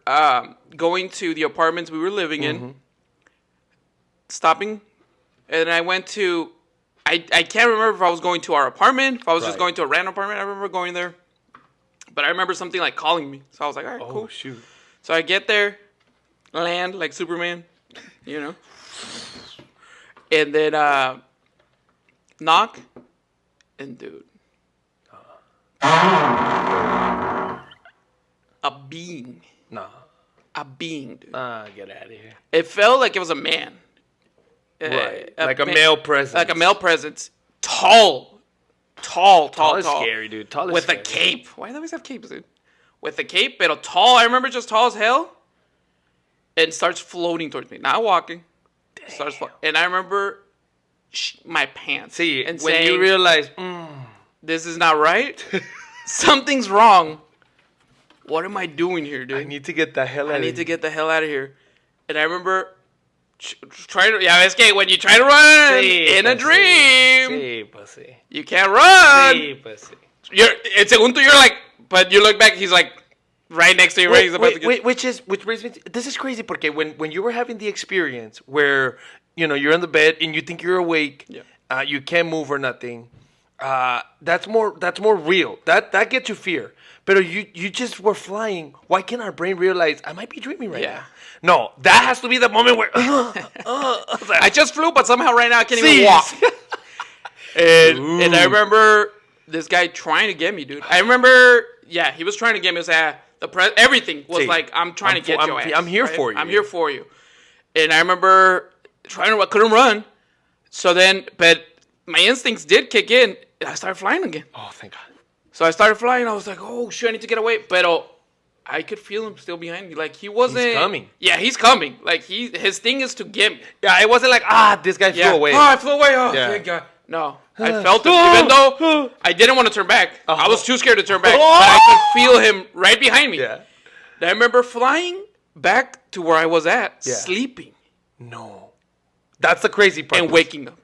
B: going to the apartments we were living in, stopping, and I went to. I can't remember if I was going to our apartment, if I was just
A: Right.
B: going to a random apartment. I remember going there, but I remember something like calling me. So I was like, all right,
A: Oh
B: cool.
A: shoot.
B: So I get there, land like Superman, you know, and then knock, and dude, a being,
A: Nah.
B: dude.
A: Get out of here.
B: It felt like it was a man.
A: Right. Like a male presence.
B: Like a male presence. Tall.
A: Tall is scary, dude. Tall is
B: With
A: scary.
B: a cape. Why do they always have capes, dude? With a cape, but tall. I remember just tall as hell. And starts floating towards me. Not walking. Starts and I remember my pants.
A: See,
B: and
A: when
B: saying,
A: you realize,
B: this is not right. Something's wrong. What am I doing here, dude?
A: I need to get the hell out
B: I
A: of
B: need to
A: here.
B: get the hell out of here. And I remember trying to, yeah, escape. When you try to run in a dream,
A: Sí, pues sí.
B: you can't run.
A: Sí, pues sí.
B: En segundo, you're like, but you look back, he's like right next to you, right? He's about to get.
A: Which brings me this is crazy porque when you were having the experience where you're in the bed and you think you're awake,
B: Yeah.
A: you can't move or nothing, that's more real. That gets you fear. But you just were flying. Why can't our brain realize I might be dreaming right
B: Yeah.
A: now? No, that has to be the moment where
B: I just flew, but somehow right now I can't
A: Sí.
B: even walk. And I remember this guy trying to get me, dude. I remember, yeah, he was trying to get me. It was, everything was
A: Sí.
B: like, I'm trying to get your ass.
A: I'm here
B: right?
A: for you.
B: I'm here for you. And I remember I couldn't run. So then, but my instincts did kick in, and I started flying again.
A: Oh, thank God.
B: So I started flying. I was like, oh, shit, I need to get away. But I could feel him still behind me. Like, he wasn't.
A: He's coming.
B: Yeah, he's coming. Like, his thing is to get me.
A: Yeah, it wasn't like this guy flew away.
B: Oh, I flew away. Oh,
A: Yeah.
B: thank God. No, I felt him. Even though I didn't want to turn back. I was too scared to turn back. But I could feel him right behind me.
A: Yeah.
B: And I remember flying back to where I was at,
A: Yeah.
B: sleeping,
A: No. That's the crazy part.
B: and waking up.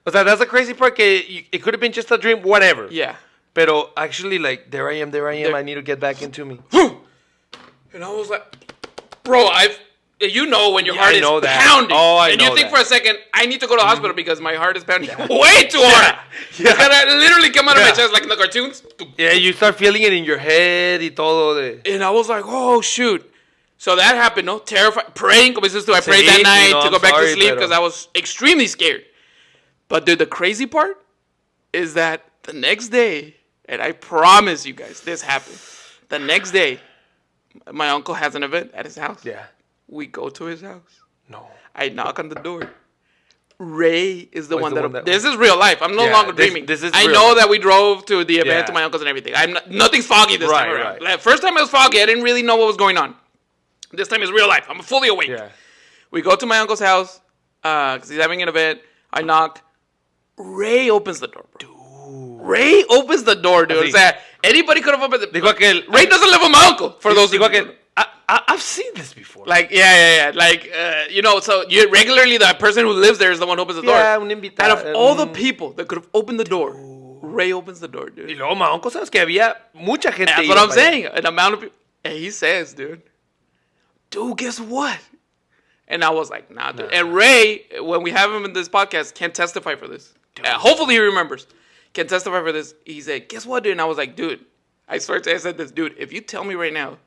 A: O sea, that's the crazy part. It could have been just a dream, whatever.
B: Yeah.
A: Pero actually, like, there I am.
B: There-
A: I need to get back into me.
B: And I was like, bro, you know when your
A: Yeah,
B: heart
A: I
B: is
A: know that.
B: pounding.
A: Oh, I
B: and
A: know
B: you think
A: that.
B: for a second, I need to go to the hospital because my heart is pounding way too hard.
A: Yeah.
B: It's gonna literally come out of my
A: Yeah.
B: chest like in the cartoons.
A: Yeah, you start feeling it in your head y todo.
B: And I was like, oh, shoot. So that happened, no? Terrified. Praying, como dices tú, I prayed
A: Sí,
B: that
A: sí,
B: night
A: no,
B: to go
A: I'm
B: back to
A: sorry,
B: sleep
A: pero-
B: because I was extremely scared. But dude, the crazy part is that the next day, and I promise you guys, this happened. The next day, my uncle has an event at his house.
A: Yeah.
B: We go to his house.
A: No.
B: I knock on the door. Ray is the
A: Oh,
B: one
A: the
B: that.
A: one that-
B: This is real life. I'm no
A: Yeah,
B: longer
A: this-
B: dreaming.
A: this is
B: I
A: real
B: know
A: life.
B: that we drove to the event
A: Yeah.
B: to my uncle's and everything. Nothing's foggy this time
A: Right,
B: around.
A: right.
B: Like, first time it was foggy. I didn't really know what was going on. This time is real life. I'm fully awake.
A: Yeah.
B: We go to my uncle's house because he's having an event. I knock. Ray opens the door, bro. Ray opens the door, dude.
A: Así.
B: O sea, anybody could have opened the
A: Dijo aquel.
B: Ray doesn't live with my uncle. For those
A: Dijo
B: who
A: aquel. I've seen this before.
B: like, yeah. Like, so you regularly the person who lives there is the one who opens the door.
A: Yeah, un invitado.
B: Out of all the people that could have opened the door, Ray opens the door, dude.
A: Y luego, my uncle, sabes que había mucha gente.
B: That's
A: iba
B: what I'm
A: para allá.
B: saying. An amount of people. And he says, dude, guess what? And I was like, nah, dude. And Ray, when we have him in this podcast, can testify for this. Hopefully he remembers. Can testify for this. He said, guess what, dude? And I was like, dude, I swear to you, I said this, dude, if you tell me right now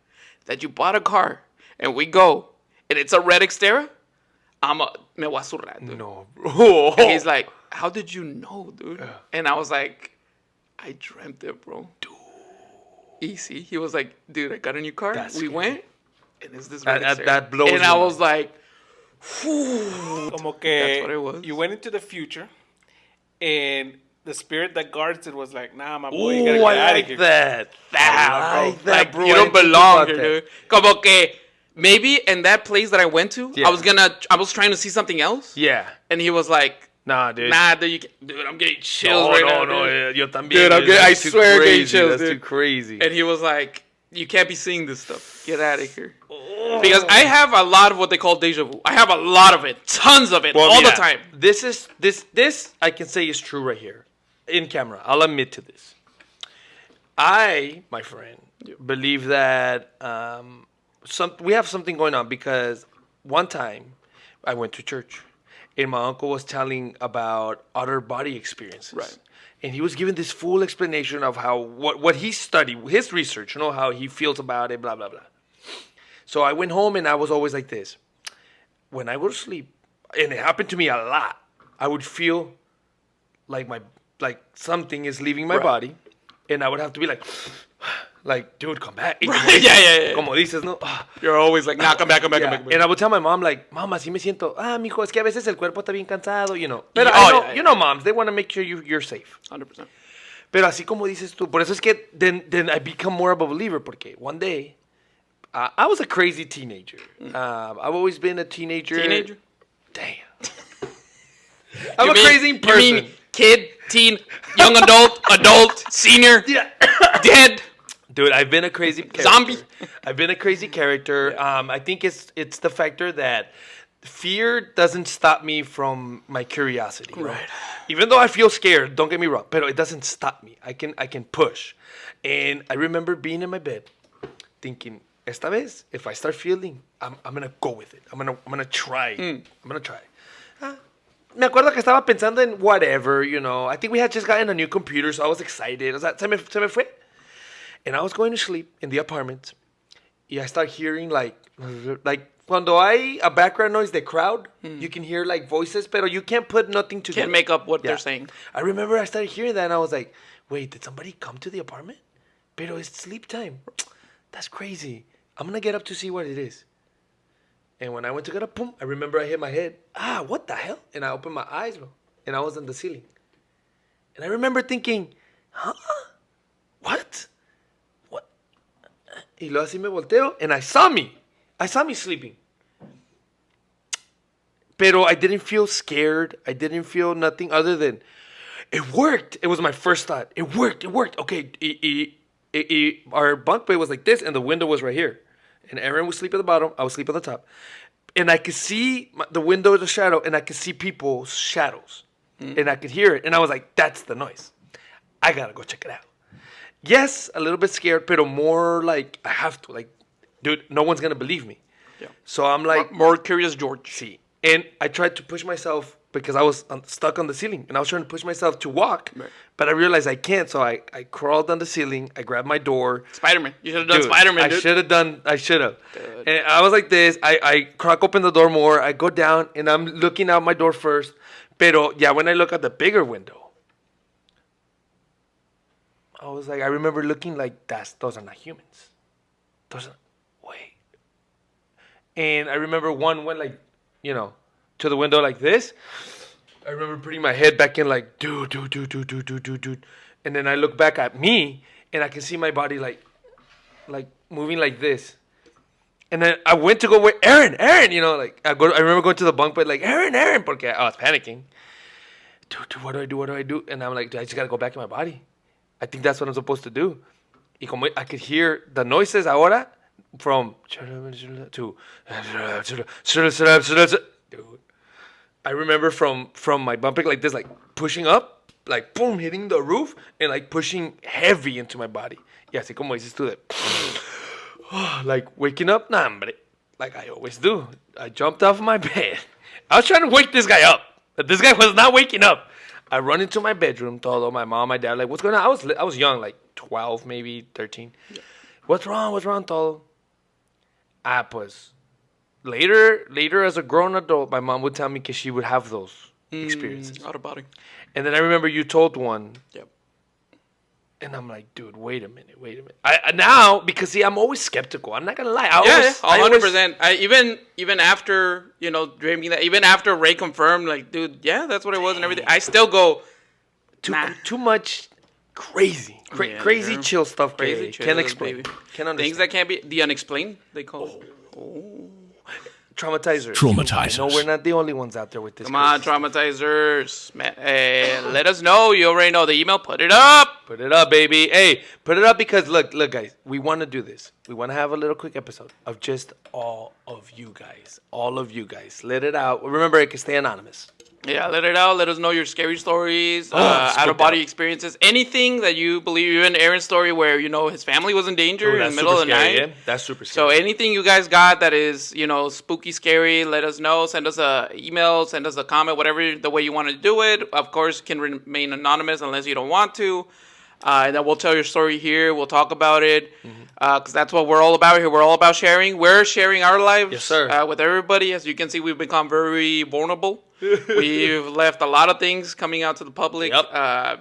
B: that you bought a car and we go and it's a red Xterra, me voy a zurrar, dude.
A: No, bro.
B: And he's like, how did you know, dude? And I was like, I dreamt it, bro. Dude. easy. He was like, dude, I got a new car.
A: That's
B: we
A: scary.
B: went, and it's this
A: That-
B: red exterior.
A: that blows
B: And
A: my
B: I
A: mind.
B: was like,
C: Como que
B: That's what it was.
C: you went into the future, and the spirit that guards it was like, nah, my boy, you gotta
A: Ooh,
C: get
A: I
C: out of
A: like
C: here.
A: that. I like that,
B: like,
A: bro.
B: you
A: I
B: don't
A: didn't think
B: belong
A: about
B: here,
A: that.
B: dude. Como que maybe in that place that I went to,
A: Yeah.
B: I was trying to see something else,
A: Yeah.
B: and he was like,
A: Nah, dude.
B: nah, dude, I'm getting chills
A: No,
B: right
A: no,
B: now,
A: no.
B: dude.
A: Yo también.
B: Dude, I'm
A: dude.
B: getting- I
A: That's too
B: swear I'm getting
A: crazy.
B: chills,
A: That's
B: dude.
A: too crazy.
B: And he was like, you can't be seeing this stuff. Get out of here. Because I have a lot of what they call deja vu. I have a lot of it, tons of it,
A: Well,
B: all
A: yeah,
B: the time.
A: This I can say is true right here, in camera. I'll admit to this. I, my friend, believe that we have something going on because one time I went to church and my uncle was telling about outer body experiences.
B: Right.
A: And he was giving this full explanation of how what he studied, his research, how he feels about it, blah blah blah. So I went home and I was always like this. When I go to sleep, and it happened to me a lot, I would feel like something is leaving my
B: Right.
A: body, and I would have to be like, dude, come back. Y como
B: Right, yeah.
A: Como dices, ¿no? Ah,
B: You're always like, nah, come back, come back,
A: yeah.
B: come back.
A: And I would tell my mom, like, Mom, así me siento. Mijo, es que a veces el cuerpo está bien cansado, Pero
B: Yeah,
A: you know, moms, they want to make sure you're safe.
B: 100%.
A: Pero así como dices tú, por eso es que then I become more of a believer, porque one day, I was a crazy teenager. I've always been a teenager.
B: Teenager?
A: Damn. I'm
B: You
A: a
B: mean-
A: crazy person.
B: You mean kid, teen, young adult, senior,
A: Yeah.
B: dead.
A: Dude, I've been a crazy character.
B: Zombie.
A: I've been a crazy character. I think it's the factor that fear doesn't stop me from my curiosity.
B: Right.
A: Even though I feel scared, don't get me wrong, but it doesn't stop me. I can push. And I remember being in my bed thinking, esta vez, if I start feeling, I'm gonna go with it. I'm gonna try. I'm gonna try. Me acuerdo que estaba pensando en whatever, I think we had just gotten a new computer, so I was excited. O sea, se me fue. And I was going to sleep in the apartment. Y I start hearing like cuando hay a background noise, the crowd, you can hear like voices, pero you can't put nothing together.
B: Can't make up what
A: Yeah.
B: they're saying.
A: I remember I started hearing that and I was like, wait, did somebody come to the apartment? Pero it's sleep time. That's crazy. I'm gonna get up to see what it is. And when I went to get up, boom, I remember I hit my head. What the hell? And I opened my eyes, bro. And I was on the ceiling. And I remember thinking, What? Y luego así me volteo, and I saw me sleeping. Pero I didn't feel scared. I didn't feel nothing other than, it worked. It was my first thought. It worked. Okay, our bunk bed was like this, and the window was right here. And Aaron would sleep at the bottom. I would sleep at the top. And I could see the window, the shadow, and I could see people's shadows. And I could hear it. And I was like, that's the noise. I gotta go check it out. Yes, a little bit scared, pero more like, I have to. Like, dude, no one's gonna believe me.
B: Yeah.
A: So I'm like,
B: More curious George.
A: see. And I tried to push myself because I was stuck on the ceiling. And I was trying to push myself to walk.
B: Right.
A: But I realized I can't. So I crawled on the ceiling. I grabbed my door.
B: Spider-Man. You should have done
A: Dude,
B: Spider-Man, dude.
A: I should have. And I was like this. I crack open the door more. I go down and I'm looking out my door first. Pero yeah, when I look at the bigger window, I was like, I remember looking like, those are not humans. Wait. And I remember one went like, to the window like this. I remember putting my head back in like, dude. And then I look back at me and I can see my body like moving like this. And then I went to go with Aaron, I remember going to the bunk bed like, Aaron, porque I was panicking. Dude, what do I do? And I'm like, I just gotta go back in my body. I think that's what I'm supposed to do. Y como I could hear the noises ahora from to dude. I remember from my bunk bed like this, like pushing up, like boom, hitting the roof and like pushing heavy into my body. Y así como dices tú de, like waking up, nah, hombre, like I always do. I jumped off my bed. I was trying to wake this guy up, but this guy was not waking up. I run into my bedroom, todo, my mom, my dad, like, what's going on? I was young, like 12, maybe 13. Yeah. What's wrong, todo? Pues, later as a grown adult, my mom would tell me because she would have those experiences.
B: Out of body.
A: And then I remember you told one.
B: Yep.
A: And I'm like, dude, wait a minute. Now, because see, I'm always skeptical. I'm not gonna lie.
B: Yeah,
A: I always-
B: 100%. Even after dreaming that, even after Ray confirmed, like, dude, yeah, that's what it was and everything. I still go, nah.
A: Too much crazy,
B: Yeah,
A: crazy
B: sure.
A: chill stuff.
B: Crazy
A: Can't
B: chills,
A: explain.
B: baby.
A: Can't understand.
B: Things that can't be the unexplained. They call it.
A: Traumatizers.
D: Traumatizers.
A: No, we're not the only ones out there with this.
B: Come on,
A: crazy stuff.
B: traumatizers. Let us know. You already know the email. Put it up.
A: Put it up, baby. Hey, put it up because look, guys. We want to do this. We want to have a little quick episode of just all of you guys. Let it out. Remember, it can stay anonymous.
B: Yeah, let it out. Let us know your scary stories,
A: Oh,
B: out of body
A: out.
B: experiences, anything that you believe. Even Aaron's story where his family was in danger in the middle of the night.
A: Yeah? That's super
B: So
A: scary.
B: anything you guys got that is, spooky, scary, let us know. Send us a email, send us a comment, whatever the way you want to do it. Of course, can remain anonymous unless you don't want to. And then we'll tell your story here. We'll talk about it because that's what we're all about here. We're all about sharing. We're sharing our lives
A: Yes, sir.
B: With everybody. As you can see, we've become very vulnerable. We've left a lot of things coming out to the public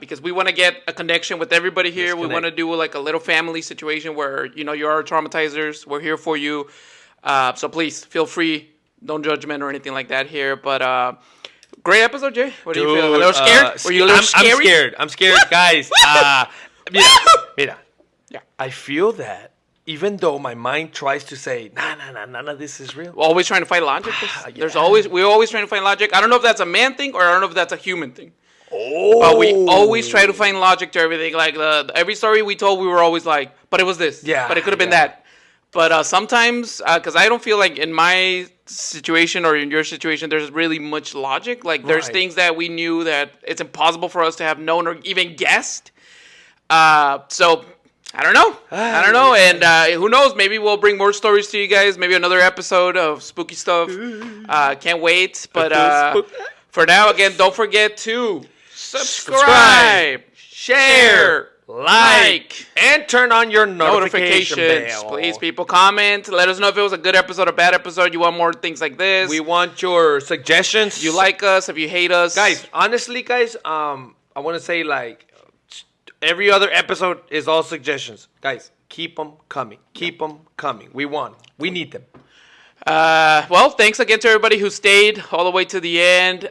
B: because we want to get a connection with everybody here.
A: Let's
B: We want to do like a little family situation where, you're our traumatizers. We're here for you. So please feel free. No judgment or anything like that here. But great episode, Jay. What do you feel? A little scared? Were you a little scary?
A: I'm scared, guys. Mira.
B: Yeah.
A: I feel that even though my mind tries to say, nah, none of this is real.
B: We're always trying to find logic. We're always trying to find logic. I don't know if that's a man thing or I don't know if that's a human thing.
A: Oh.
B: But we always try to find logic to everything. Like every story we told, we were always like, but it was this.
A: Yeah,
B: But it could have been
A: yeah.
B: that. But sometimes, because I don't feel like in my situation or in your situation, there's really much logic. Like there's
A: Right.
B: things that we knew that it's impossible for us to have known or even guessed. So I don't know. And who knows? Maybe we'll bring more stories to you guys. Maybe another episode of spooky stuff. Can't wait. But for now, again, don't forget to subscribe, share, like,
A: and turn on your notification
B: notifications.
A: bell.
B: Please, people, comment. Let us know if it was a good episode, a bad episode. You want more things like this.
A: We want your suggestions.
B: If you like us, if you hate us.
A: Guys, honestly, guys, I want to say like every other episode is all suggestions. Guys, keep them coming. We need them.
B: Well, thanks again to everybody who stayed all the way to the end.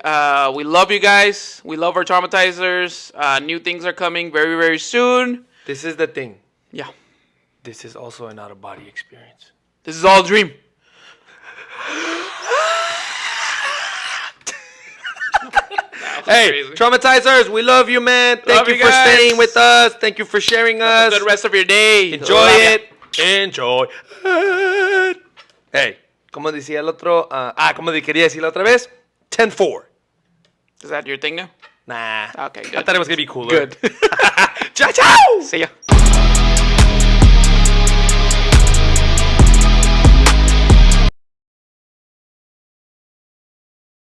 B: We love you guys. We love our traumatizers. New things are coming very, very soon.
A: This is the thing.
B: Yeah.
A: This is also an out-of-body experience.
B: This is all a dream.
A: Hey,
B: crazy.
A: traumatizers, we love you, man. Thank
B: Love
A: you
B: you
A: for
B: guys.
A: staying with us. Thank you for sharing
B: Have
A: us.
B: a good rest of your day.
A: Enjoy
B: Love ya.
A: it. Enjoy it. Hey, como decía el otro, como quería decirlo otra vez, 10-4.
B: Is that your thing now?
A: Nah.
B: Okay,
A: I
B: good.
A: thought it was going to be cooler.
B: Good.
A: Ciao, ciao.
B: See ya.